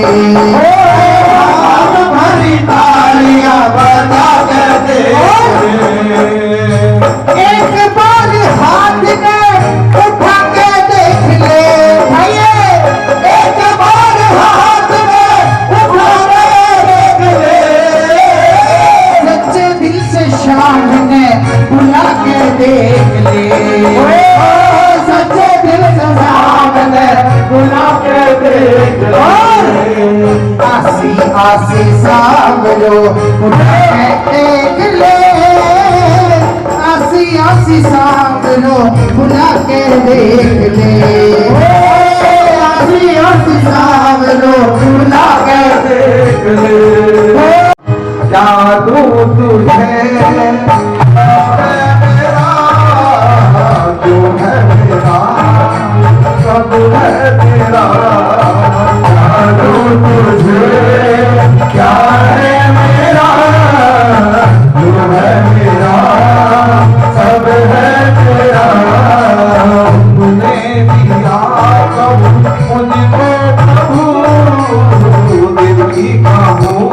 Speaker 3: भाव भरी तालियां बजा के देख ले एक बार हाथ में उठा के देख ले भैया एक बार हाथ में उठा के देख ले सच्चे दिल से शाम ने बुला के देख ले सच्चे दिल से शाम ने बुला के देख ले आसी आसी सावरो बुला के देख ले आसी आसी सावरो बुला के देख ले आसी आसी सावरो बुला के देख ले जादू तुझे मेरा जो है मेरा सब है तेरा जादू तुझे क्या है मेरा जो है मेरा सब है तेरा तूने दिया कब मुझको प्रभु दिल की कहूँ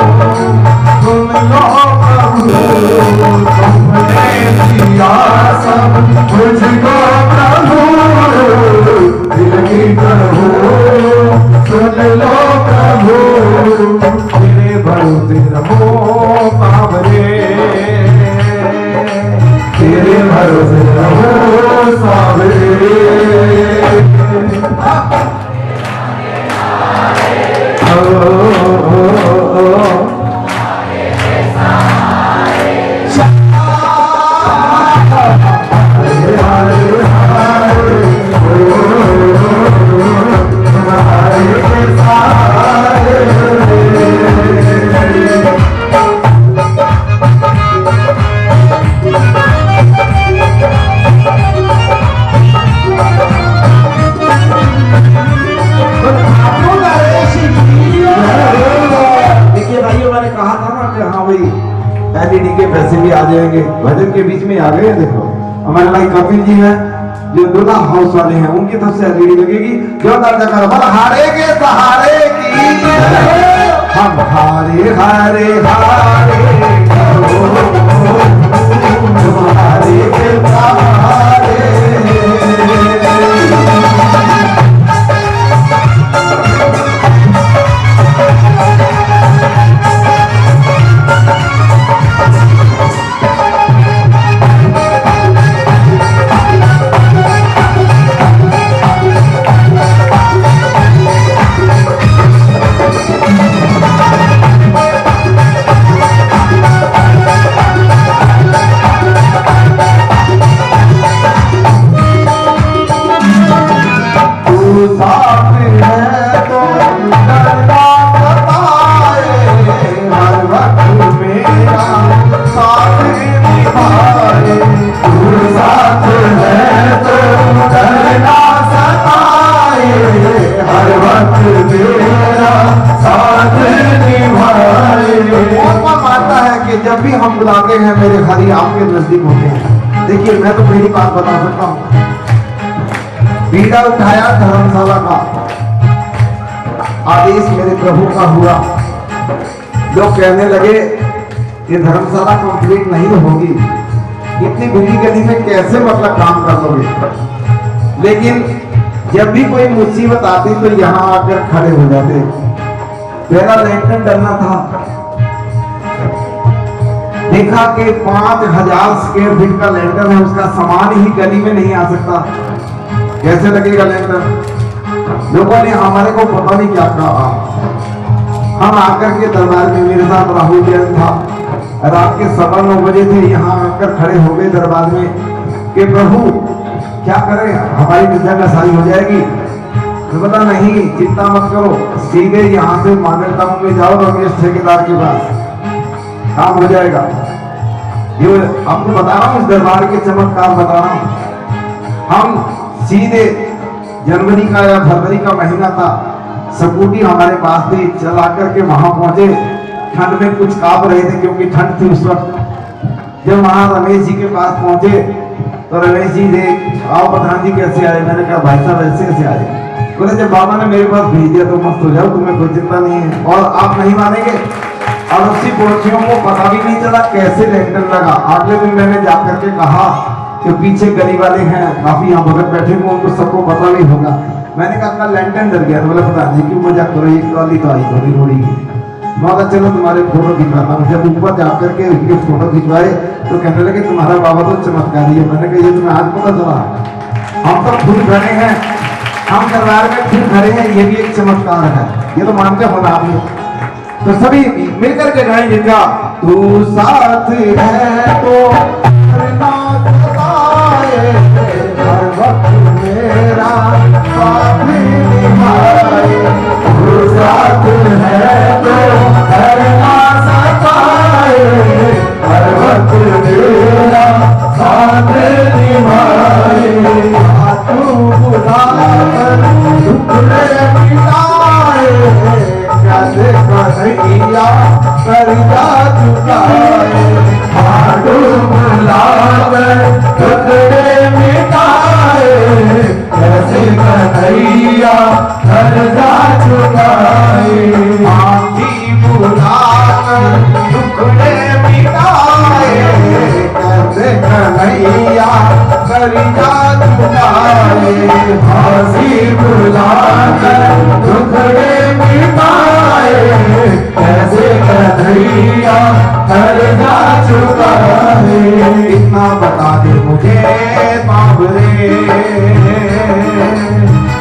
Speaker 3: सुन लो प्रभु तुमने दिया सब मुझको प्रभु दिल की कहूँ सुन लो प्रभु तेरे बहुत
Speaker 1: आ जाएंगे। भजन के बीच में आ गए। देखो हमारे भाई कपिल जी हैं जो दूल्हा हाउस वाले हैं, उनकी तरफ से एलईडी लगेगी। जो दर्द कर बल हारे के सहारे की हम हारे हारे हारे हारे के सहारे। जब भी हम बुलाते हैं मेरे हरि आपके नजदीक होते हैं। देखिए मैं तो मेरी बात बता सकता हूं। बीड़ा उठाया धर्मशाला का आदेश मेरे प्रभु का हुआ। लोग कहने लगे कि धर्मशाला कंप्लीट नहीं होगी, इतनी गली गली में कैसे मतलब काम कर लोगे। लेकिन जब भी कोई मुसीबत आती तो यहाँ आकर खड़े हो जाते। पहला लैंटर्न डरना था, देखा कि 5000 स्क्वायर फीट का लैंटर है, उसका सामान ही गली में नहीं आ सकता, कैसे लगेगा लैंटर। लोगों ने हमारे को पता नहीं क्या कहा। हम आकर के दरबार में, मेरे साथ राहुल जैन था, रात के 9:15 बजे थे, यहाँ आकर खड़े हो गए दरबार में कि प्रभु क्या करें, हमारी जगह सारी हो जाएगी। तो बोला नहीं चिंता मत करो, सीधे यहाँ से मानव टाउन में जाओ रमेश ठेकेदार के पास, काम हो जाएगा। ये आपको बता रहा हूँ, इस दरबार के चमत्कार बता रहा हूँ। हम सीधे जनवरी का या फरवरी का महीना था, स्कूटी हमारे पास थी, चला करके वहां पहुंचे। ठंड में कुछ कांप रहे थे क्योंकि ठंड थी उस वक्त। जब वहां रमेश जी के पास पहुंचे तो रमेश जी ने आओ प्रधान जी कैसे आए। मैंने कहा भाई साहब ऐसे कैसे आए। बोले जब बाबा ने मेरे पास भेज दिया तो मस्त हो जाओ, तुम्हें कोई चिंता नहीं है। और आप नहीं मानेंगे, और उसी पड़ोसियों को पता भी नहीं चला कैसे लैंटर्न लगा। अगले दिन मैंने जाकर के कहा कि पीछे गली वाले हैं काफी यहाँ भगत बैठे हुए, उनको सबको पता नहीं होगा। मैंने कहा अपना लैंटर्न डर गया। तो बोले पता नहीं क्यों मजाक करो, एक ट्रॉली तो आई थोड़ी थोड़ी की। मैं चलो तुम्हारे फोटो खिंचवाता हूँ। जब ऊपर जाकर के उनके फोटो खिंचवाए तो कहने लगे तुम्हारा बाबा तो चमत्कारी है। मैंने कहा ये तुम्हें आज पता चला, हम तो खुद खड़े हैं, हम दरबार में खुद खड़े हैं, ये भी एक चमत्कार है, ये तो मानते हो ना आप लोग। तो सभी मिलकर के गाएंगे क्या, तू साथ है तो हर वक्त मेरा साथ निभाए। तू साथ है तो करना सताए, हर वक्त मेरा साथ निभाए। तू बुला कर टुकड़े मिटाए, कैसे कन्हैया कर्जा चुकाए। हाडू बुलाकर टुकड़े मिटाए, कैसे कन्हैया कर्जा चुकाए। आंधी बुलाकर टुकड़े मिटाए, कैसे कन्हैया कर्जा चुकाए। फांसी बुलाकर टुकड़े मिटाए, कैसे कन्हैया कर्जा चुकाए। इतना बता दे मुझे बाबरे,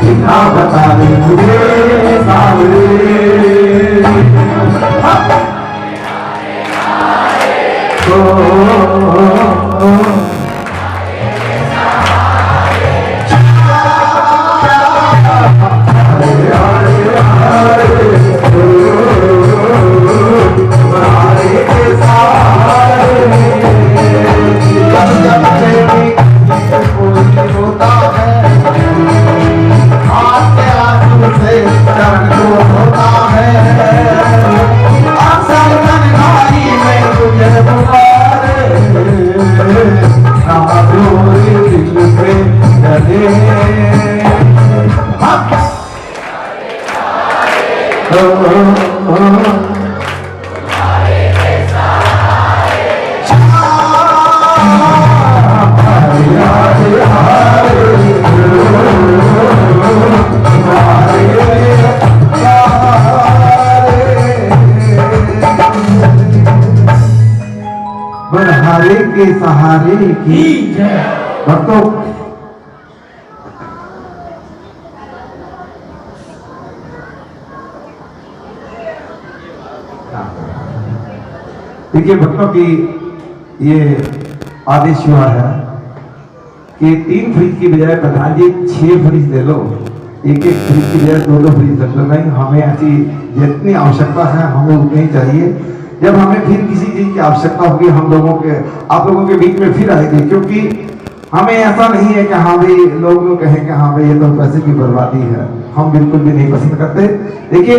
Speaker 1: इतना बता दे मुझे बाबरे। होता है बनहारे के सहारे की भक्तों, देखिए भक्तों की ये आदेश हुआ है कि 3 फ्रिज की बजाय प्रधान जी 6 फ्रिज ले लो, एक फ्रिज की बजाय 2 फ्रिज रख लो। नहीं, हमें ऐसी जितनी आवश्यकता है हमें उतनी ही चाहिए। जब हमें फिर किसी चीज की आवश्यकता होगी हम लोगों के आप लोगों के बीच में फिर आएगी, क्योंकि हमें ऐसा नहीं है कि हाँ भाई लोग कहें कि हाँ भाई ये तो पैसे की बर्बादी है, हम बिल्कुल भी नहीं पसंद करते। देखिए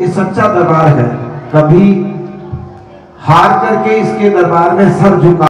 Speaker 1: ये सच्चा दरबार है, कभी हार करके इसके दरबार में सर झुका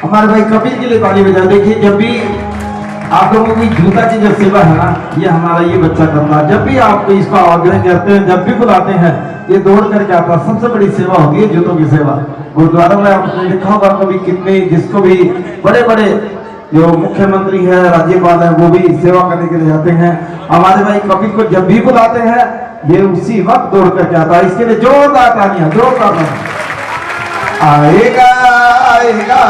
Speaker 1: हमारे भाई कपिल के लिए ताली बजा। देखिए जब भी आप लोगों की जूता की जो सेवा है ना, ये हमारा ये बच्चा करता है। जब भी आप इसका आग्रह करते हैं, जब भी बुलाते हैं, ये दौड़ करके आता है। सबसे बड़ी सेवा होती है जूतों की सेवा। गुरुद्वारा में आपने देखा होगा कभी कितने, जिसको भी बड़े बड़े जो मुख्यमंत्री है, राज्यपाल है, वो भी सेवा करने के लिए जाते हैं। हमारे भाई कपिल को जब भी बुलाते हैं ये उसी वक्त दौड़ करके आता है। इसके लिए जोरदार तालियां, जोरदार तालियां। आएगा आएगा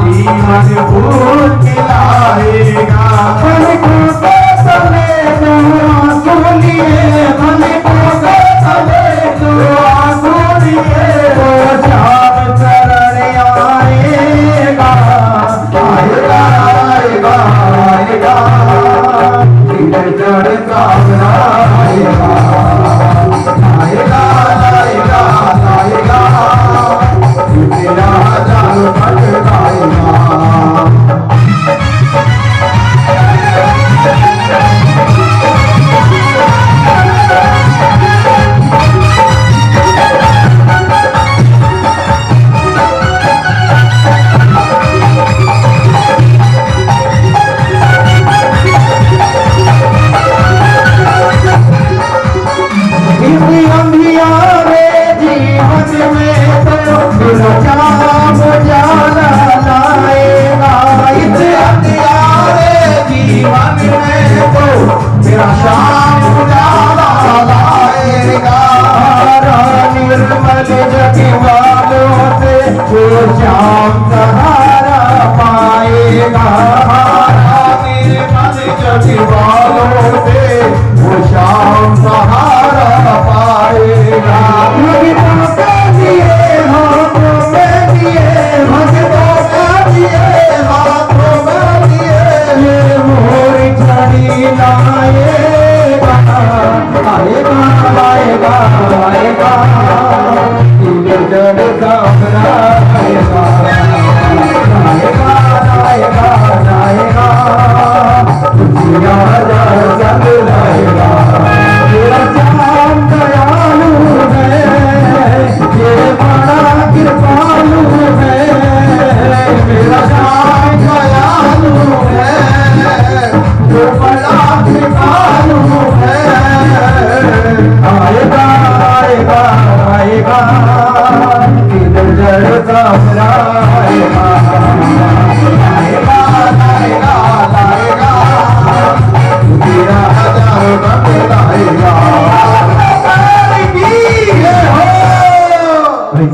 Speaker 3: मन फूल खिलाएगा मन को चले दो सुनिए मन को चले दो सुनिए वो श्याम चरण आएगा आएगा आएगा आएगा धीरे चढ़ कामना आएगा आएगा आएगा आएगा तेरा जाल भटकाएगा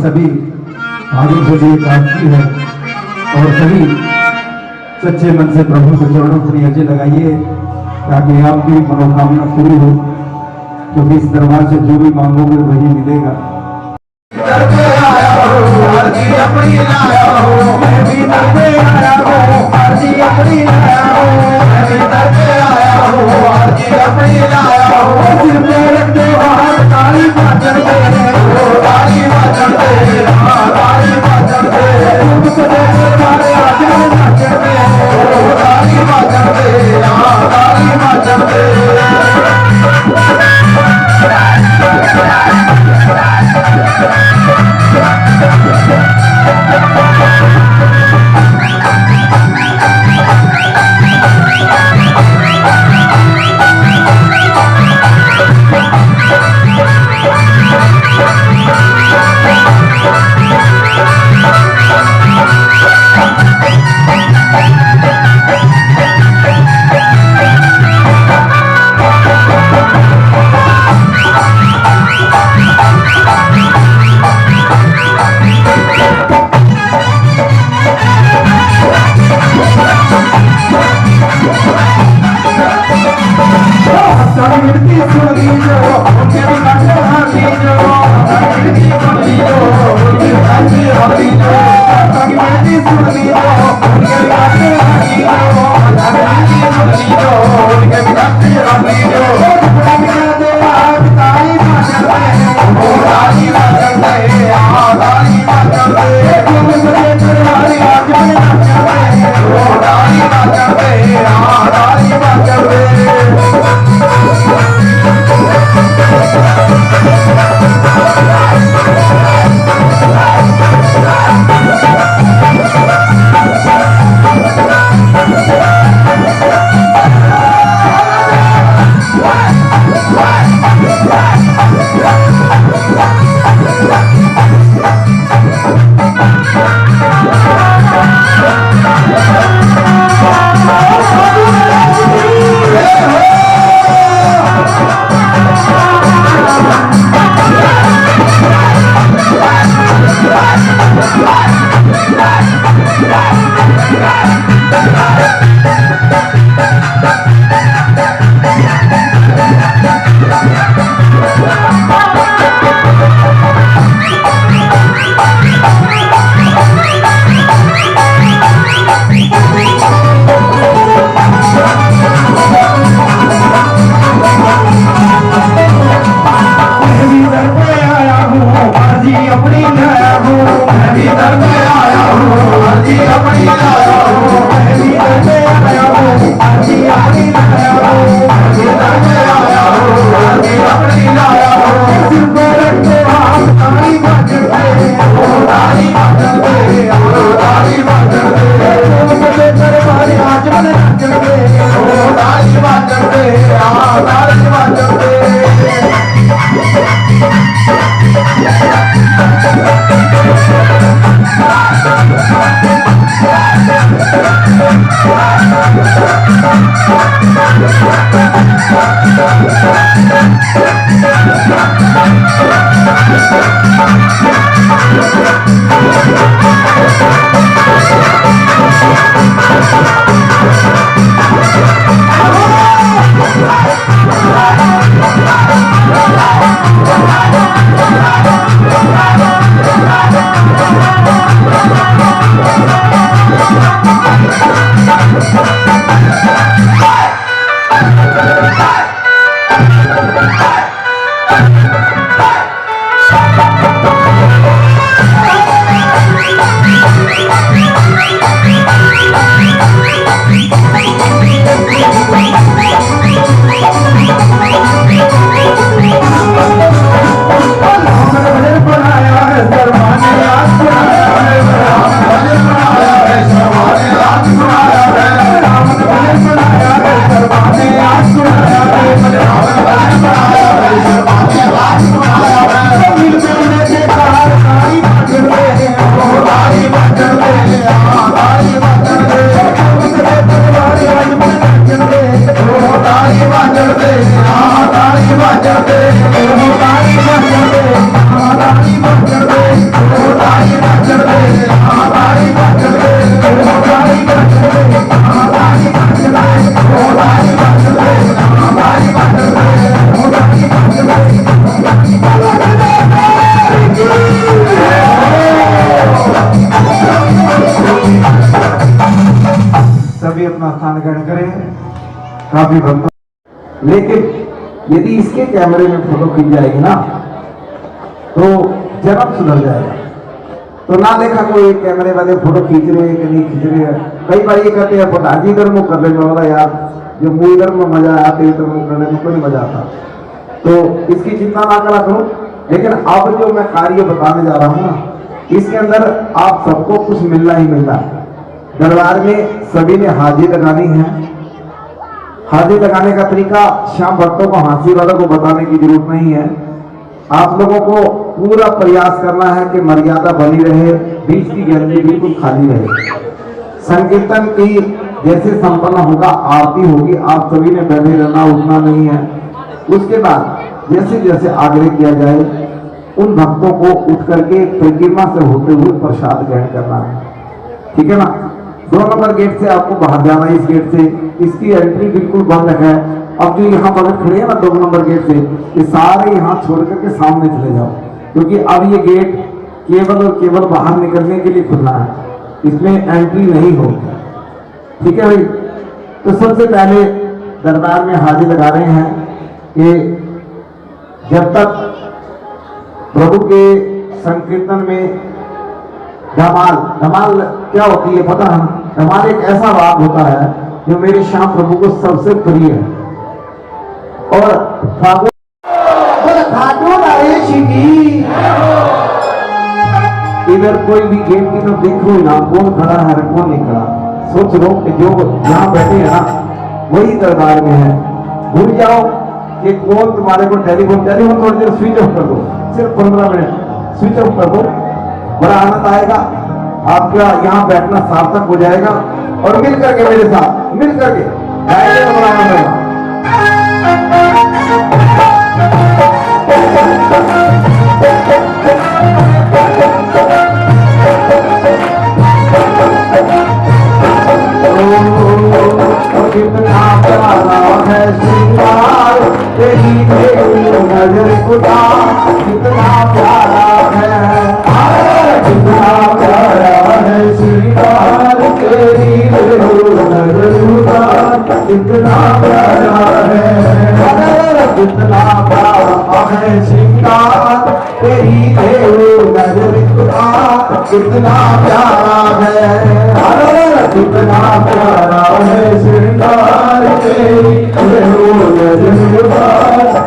Speaker 3: सभी आगे से लिए प्रार्थी है और सभी सच्चे मन से प्रभु के चरणों पर अर्जी लगाइए ताकि आपकी मनोकामना पूरी हो, क्योंकि इस दरबार से जो भी मांगोगे वही मिलेगा।
Speaker 1: सभी अपना स्थान ग्रहण करें। काफी भक्त, लेकिन यदि इसके कैमरे में फोटो खींच जाएगी ना तो जन्म सुधर जाएगा। तो ना देखा कोई कैमरे वाले फोटो खींच रहे हैं कि नहीं खींच रहे हैं। कई बार ये कहते हैं फोटो आज इधर मुँह कर ले, मैं बोला यार जो मुँह इधर में मजा आया तो इधर मुँह करने में कोई मजा आता। तो इसकी चिंता ना करा करो। लेकिन अब जो मैं कार्य बताने जा रहा हूँ ना, इसके अंदर आप सबको कुछ मिलना ही मिलना है। दरबार में सभी ने हाजिरी लगानी है। हाजिरी लगाने का तरीका श्याम भक्तों को, हांसी वालों को बताने की जरूरत नहीं है। आप लोगों को पूरा प्रयास करना है कि मर्यादा बनी रहे, बीच की गैलरी बिल्कुल खाली रहे। संकीर्तन की जैसे संपन्न होगा, आरती होगी, आप सभी ने बैठे रहना, उठना नहीं है। उसके बाद जैसे जैसे आग्रह किया जाए उन भक्तों को उठ करके परिक्रमा से होते हुए प्रसाद ग्रहण करना है, ठीक है ना। 2 नंबर गेट से आपको बाहर जाना है। इस गेट से इसकी एंट्री बिल्कुल बंद है। अब जो यहाँ भगत खड़े हैं ना 2 नंबर गेट से, ये सारे यहाँ छोड़ करके सामने चले जाओ, क्योंकि अब ये गेट केवल और केवल बाहर निकलने के लिए खुलना है, इसमें एंट्री नहीं होगी, ठीक है भाई। तो सबसे पहले दरबार में हाजिर लगा रहे हैं कि जब तक प्रभु के संकीर्तन में धमाल क्या होती है पता है? धमाल एक ऐसा राग होता है जो मेरे श्याम प्रभु को सबसे प्रिय है। और फागुन इधर कोई भी गेट की तरफ देखो ना, कौन खड़ा है कौन नहीं खड़ा, सोच लो कि जो यहाँ बैठे हैं ना वही दरबार में है। भूल जाओ कि कौन तुम्हारे को टेलीफोन थोड़ी देर स्विच ऑफ कर दो, सिर्फ 15 मिनट स्विच ऑफ कर दो, बड़ा आनंद आएगा। आपका यहाँ बैठना सार्थक हो जाएगा। और मिल करके मेरे साथ मिल करके गाएंगे तो बड़ा आनंद आएगा। कितना प्यारा है श्रृंगार तेरी नजर खुदा, कितना प्यारा है, कितना प्यारा है श्रृंगार तेरी नजर खुदा, कितना प्यारा है, कितना प्यारा है श्रृंगार तेरी नजर खुदा, कितना प्यारा है, कितना प्यारा है श्रृंगार तेरी नजर खुदा,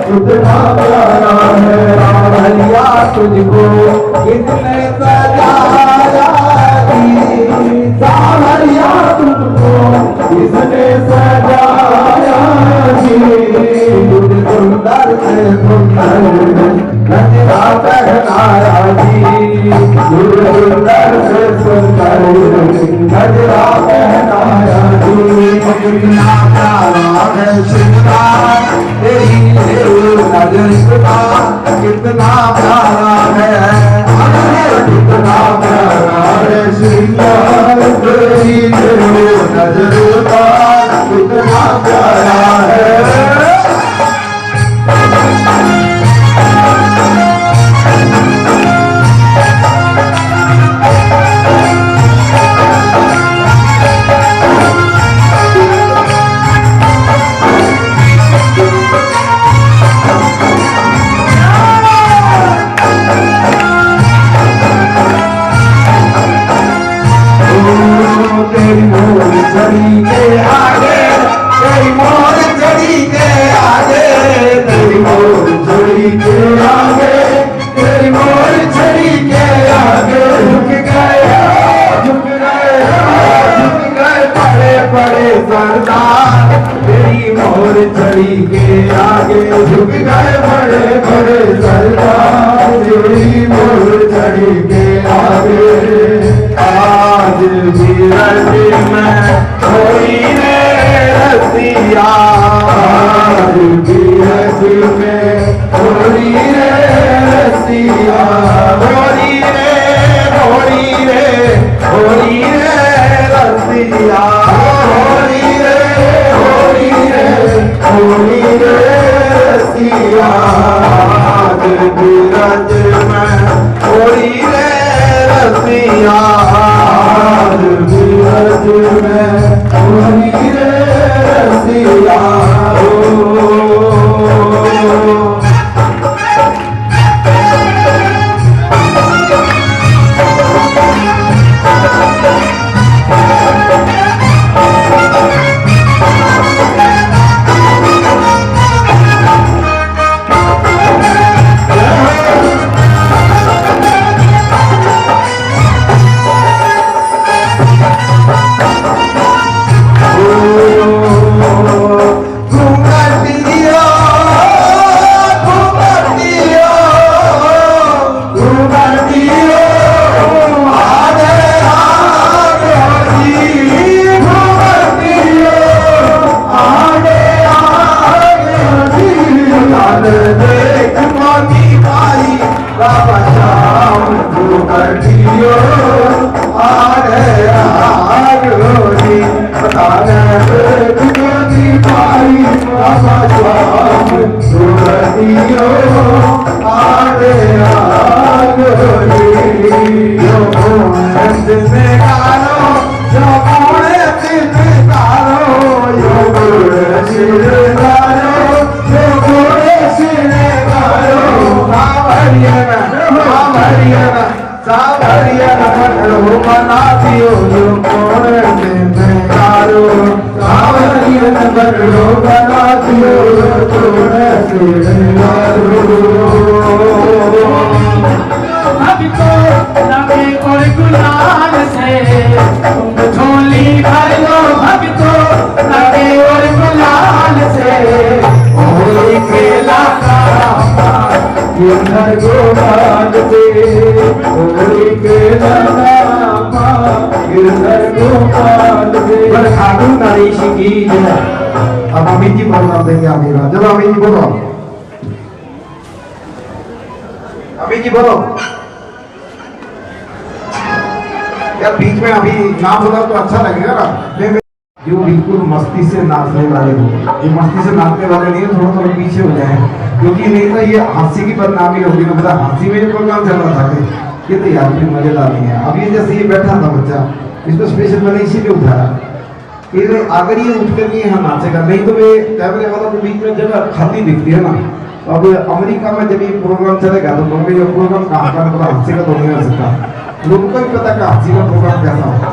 Speaker 1: कितना प्यारा है। रामैया तुझको कितने सजाया जी, रामैया तुझको किसने सजाया जी, सुंदर से सुंदर गजरा पहनाया जी, सुंदर से सुंदर गजरा पहनाया जी, कितना प्यारा है श्रृंगार तेरी नजर कितना प्यारा है, कितना प्यारा है श्रृंगार तेरी नजर कितना प्यारा है। तेरी मोर छड़ी के आगे, तेरी मोर छड़ी के आगे, तेरी मोर छड़ी के आगे, तेरी मोर छड़ी के आगे झुक गए, झुक गए, झुक गए बड़े बड़े सरदार, तेरी मोर छड़ी के आगे झुक गए बड़े बड़े सरदार, तेरी मोर छड़ी के आगे। आज भी रस्सी में कोई ने रस्सिया, आज भी रस्सी में कोई ने रस्सिया, होरी रे होरी रे होरी रे रस्सिया, होरी रे होरी रे होरी रे रस्सिया, आज भी रस्सी में कोई ने रस्सिया, आज भी रस्सी में कोई ने रस्सिया।
Speaker 3: अभी तो लगे और गुलाल से तुम झोली भर लो, अभी तो लगे और गुलाल से होली खेला गिरधर गोपाल से, होली खेला गिरधर गोपाल से।
Speaker 1: पर खाटू नरेश की जय। अब अमित जी प्रोग्राम देंगे आगे का, चलो अमित जी बोलो, अमित जी बोलो यार, बीच में अभी नाच होगा तो अच्छा लगेगा ना। जो बिल्कुल मस्ती से नाचने वाले हो, ये मस्ती से नाचने वाले नहीं है, थोड़ा थोड़ा पीछे हो जाए, क्योंकि नहीं तो ये हंसी की बदनामी होगी ना। पता हंसी में जो प्रोग्राम चल रहा था ये तो यार भी मजेदार नहीं है। अब ये जैसे ये बैठा था बच्चा, इसको स्पेशल मैंने इसीलिए उठाया कि अगर ये उठ करके यहाँ नाचेगा, नहीं तो वे कैमरे वालों के बीच में जगह खाली दिखती है ना। तो अब अमेरिका में जब ये प्रोग्राम चलेगा तो लोग ये प्रोग्राम कहाँ का थोड़ा हंसी का तो नहीं हो सकता, लोगों को भी पता का हंसी का प्रोग्राम कैसा होगा।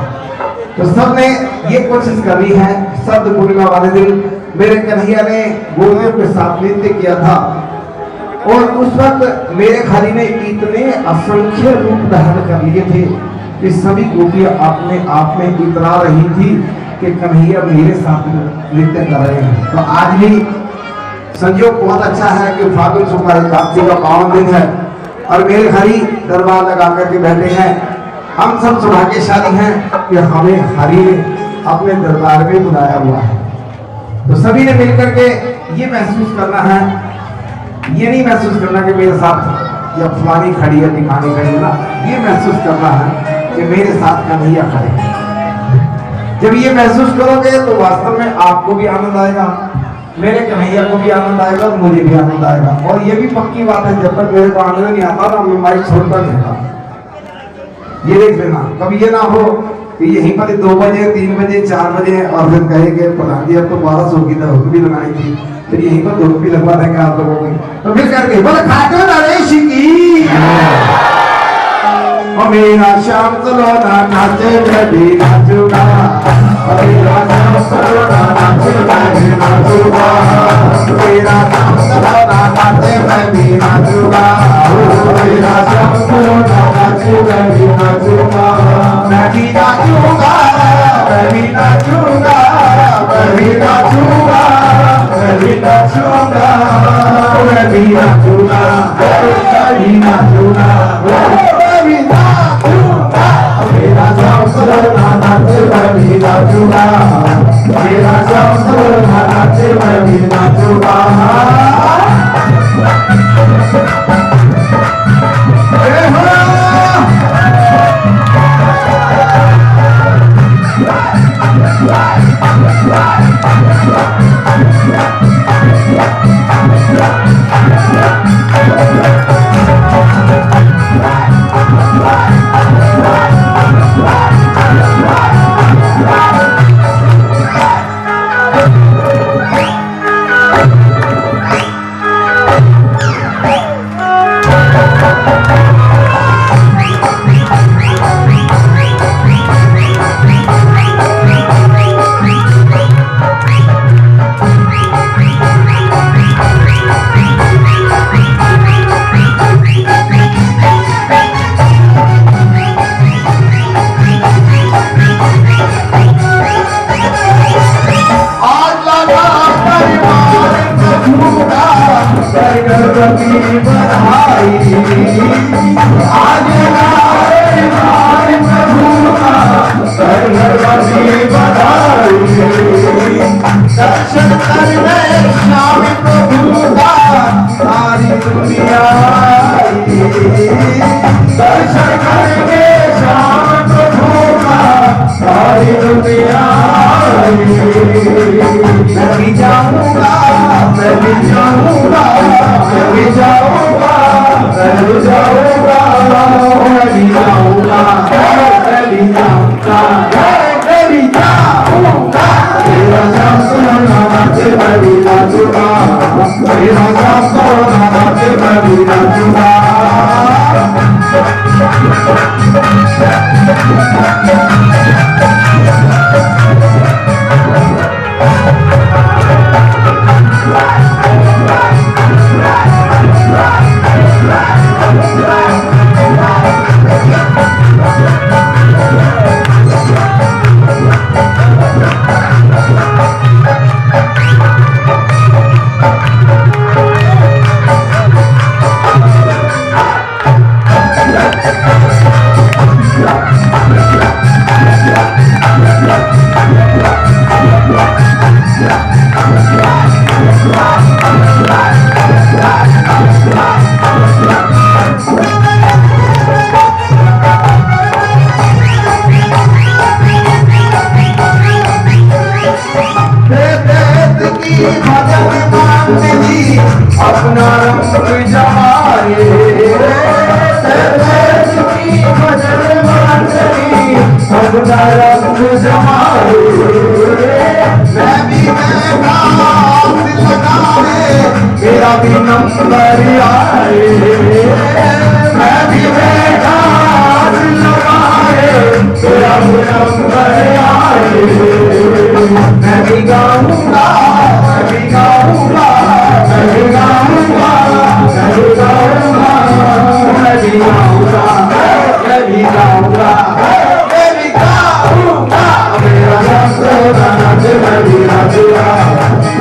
Speaker 1: तो सबने ये कोशिश करनी है। शब्द पूर्णिमा वाले दिन मेरे कन्हैया ने गोपियों के साथ नृत्य किया था, और उस वक्त मेरे खाली ने इतने असंख्य रूप धारण कर लिए थे कि सभी गोपियां अपने आप में इतरा रही थी कि कन्हैया मेरे साथ नृत्य कर रहे हैं। तो आज भी संयोग बहुत अच्छा है कि फागुन शुक्ल एकादशी का पावन दिन है और मेरे हरि दरबार लगा करके बैठे हैं। हम सब सौभाग्यशाली हैं कि हमें हरि ने अपने दरबार में बुलाया हुआ है। तो सभी ने मिलकर के ये महसूस करना है, ये नहीं महसूस करना कि मेरे साथ या फलानी खड़ी है टिकानी खड़ी है ना, ये महसूस करना है कि मेरे साथ कन्हैया खड़े। जब ये महसूस करोगे तो वास्तव में आपको भी आनंद आएगा, मेरे कन्हैया को भी आनंद आएगा और मुझे भी आनंद आएगा। और ये भी पक्की बात है, जब तक मेरे को आनंद नहीं आता ना मैं माइक छोड़ता नहीं था। ये देख लेना, कभी ये ना हो कि यहीं पर 2 बजे 3 बजे 4 बजे और फिर कहेंगे प्रधान जी अब तो 1200 की दौड़ भी लगाई थी, फिर यहीं पर दौड़ भी लगवा देंगे आप लोगों की, तो फिर करके बोले खाटू नरेश की मेरा श्याम सलोना नाचे मैं भी नाचूंगा, मेरा श्याम सलोना नाचे मैं भी नाचूंगा, मेरा श्याम सलोना नाचे मैं भी नाचूंगा, मेरा श्याम सलोना नाचे मैं भी नाचूंगा, मैं भी नाचूंगा, मैं भी नाचूंगा, मैं भी नाचूंगा, मैं भी नाचूंगा, मैं भी नाचूंगा, मैं भी नाचूंगा, मेरा श्याम सलोना नाचे मैं भी नाचूंगा, मेरा श्याम सलोना नाचे मैं भी नाचूंगा। दर्शन करने श्याम प्रभु का सारी दुनिया आई, दर्शन करने श्याम प्रभु का सारी दुनिया आई। मैं भी जाऊंगा, मैं भी जाऊंगा, मैं भी जाऊंगा, मैं भी जाऊंगा, मैं भी जाऊंगा, मैं भी जाऊंगा, मैं भी जाऊंगा। मेरा श्याम सलोना नाचे मैं भी नाचूंगा, मेरा श्याम सलोना नाचे मैं भी नाचूंगा। अपना रंग जमाए अपना रंग जमाए, मैं भी लगाए मेरा भी नंबर आए, मैं भी लगाए मेरा भी नंबर आए। मैं भी गाऊंगा, मैं भी गाऊंगा, मैं भी गाऊंगा, मैं भी गाऊंगा, मैं भी गाऊंगा, मैं भी गाऊंगा, मैं भी गाऊंगा। मेरा श्याम सलोना नाचे मैं भी नाचूंगा,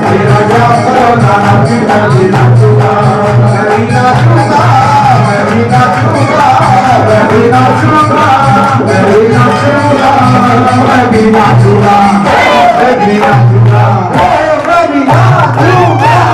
Speaker 1: मेरा श्याम सलोना नाचे मैं भी नाचूंगा, मैं भी नाचूंगा, मैं भी नाचूंगा, मैं भी नाचूंगा, मैं भी नाचूंगा, मैं भी नाचूंगा, मैं भी नाचूंगा, मैं भी नाचूंगा।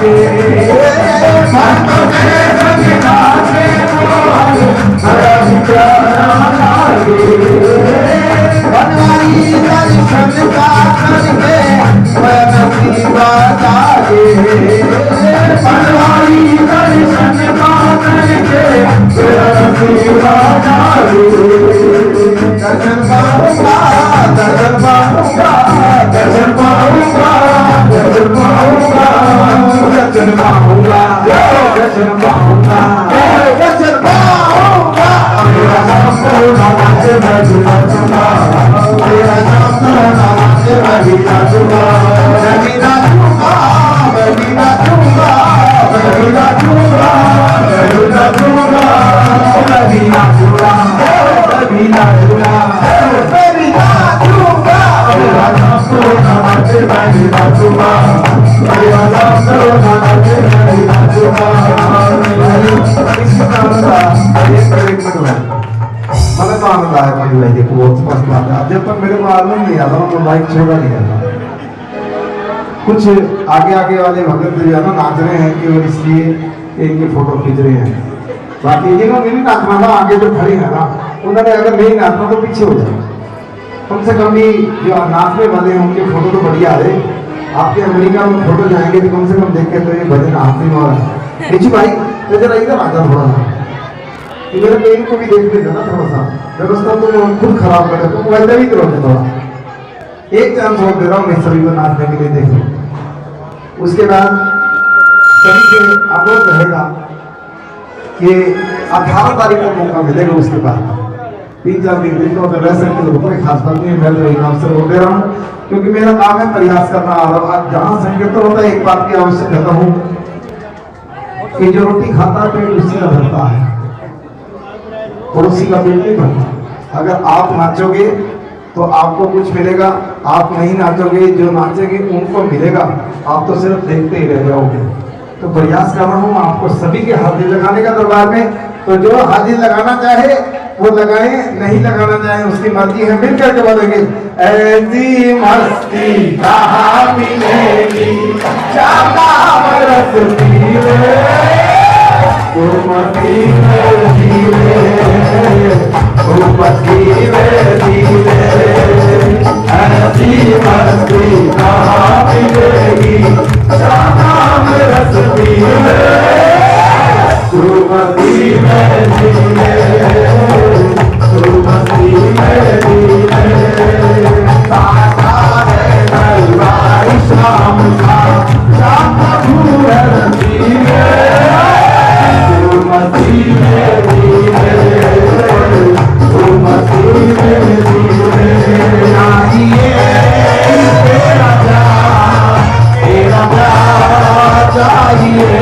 Speaker 3: लागे मन तो मेरा बिना के बड़ा प्यारा लागे बनवाई दर्शन का करके मैं नसीबा जागे बनवाई दर्शन का करके मेरा नसीबा जागे दर्शन पाऊंगा दर्शन पाऊंगा दर्शन पाऊंगा दर्शन पाऊंगा दर्शन पाऊंगा दर्शन पाऊंगा दर्शन पाऊंगा मेरा नाम तो नाम से मैं जुड़ा चुका मेरा नाम तो नाम से मैं जुड़ा चुका मैं भी नाचूंगा मैं भी नाचूंगा मैं भी नाचूंगा मैं भी नाचूंगा मैं भी नाचूंगा मैं भी नाचूंगा मैं भी नाचूंगा मेरा नाम तो नाम से मैं जुड़ा चुका मेरा नाम तो नाम से मैं जुड़ा चुका मैंने तो आनंद आया भाई भाई देखो बहुत स्पष्ट बात है जब तक मेरे को आनंद नहीं आता ना तो बाइक छोड़ा नहीं करता कुछ आगे आगे वाले भगत जो है ना नाच रहे हैं कि और इसलिए इनकी फोटो खींच रहे हैं बाकी जिन्होंने नहीं नाचना था आगे जो खड़े हैं ना उन्होंने अगर नहीं नाचना तो पीछे हो जाए कम से कम भी जो नाचने वाले हैं उनकी फोटो तो बढ़िया है आपके अमेरिका में फोटो जाएंगे तो कम से कम देख के तो ये भजन हाथी में है निची भाई तो जरा इधर आ जाओ थोड़ा सा मेरे पेन को भी देख लेते ना थोड़ा सा व्यवस्था तो खुद खराब कर तो वैसे भी करोगे थोड़ा एक चांस और दे रहा हूँ मैं सभी को नाचने के लिए देख लो उसके बाद सभी से अनुरोध रहेगा कि 18 तारीख को मौका मिलेगा उसके बाद 3-4 दिन तो अगर रह सकते तो कोई खास बात नहीं मैं तो एक अवसर हो दे रहा हूँ क्योंकि मेरा काम है प्रयास करना और जहाँ संकीर्तन होता है एक बात की अवश्य कहता हूँ कि जो रोटी खाता है पेट उसी का भरता है पड़ोसी का पेट नहीं भरता अगर आप नाचोगे तो आपको कुछ मिलेगा आप नहीं नाचोगे जो नाचेंगे उनको मिलेगा आप तो सिर्फ देखते ही रह जाओगे तो प्रयास कर रहा हूँ आपको सभी के हाजिर लगाने का दरबार में तो जो हाजिर लगाना चाहे वो लगाए नहीं लगाना चाहे उसकी मर्जी है मिल करके बोलेंगे ऐसी मस्ती कहाँ मिलेगी ज्यादा बरस मस्ती ऐसी मस्ती कहाँ मिलेगी ज्यादा बरस शाम का शाम चाहिए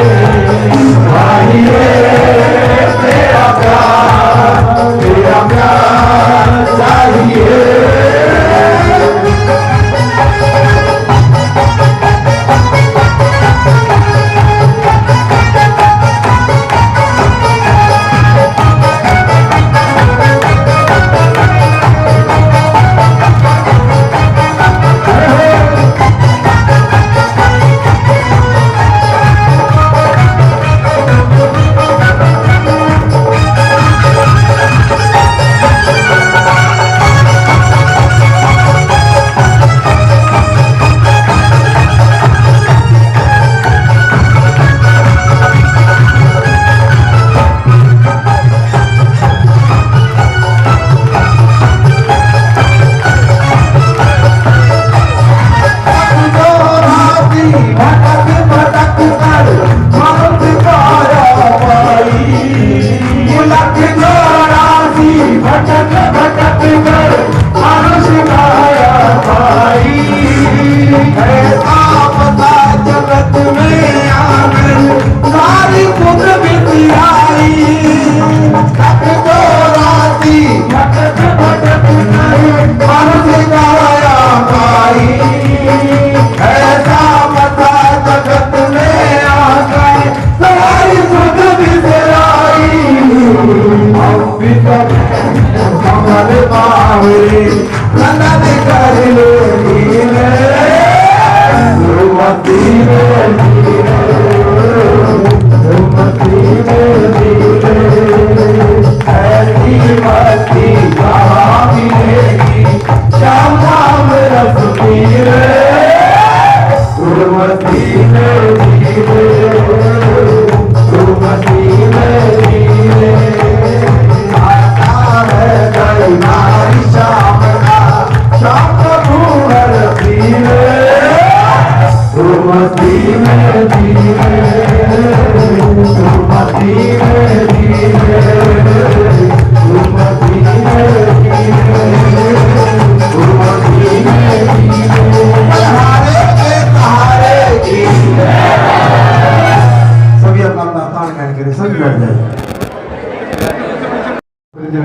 Speaker 1: करें, सभी बैठ जाए।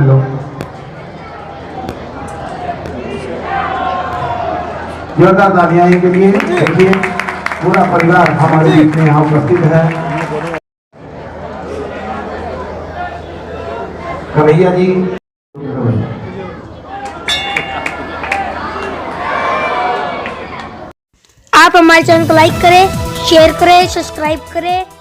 Speaker 1: लोग जोरदार तालियां इनके लिए। देखिए पूरा परिवार हमारे बीच में यहाँ उपस्थित है। कन्हैया जी,
Speaker 8: आप हमारे चैनल को लाइक करें, शेयर करें, सब्सक्राइब करें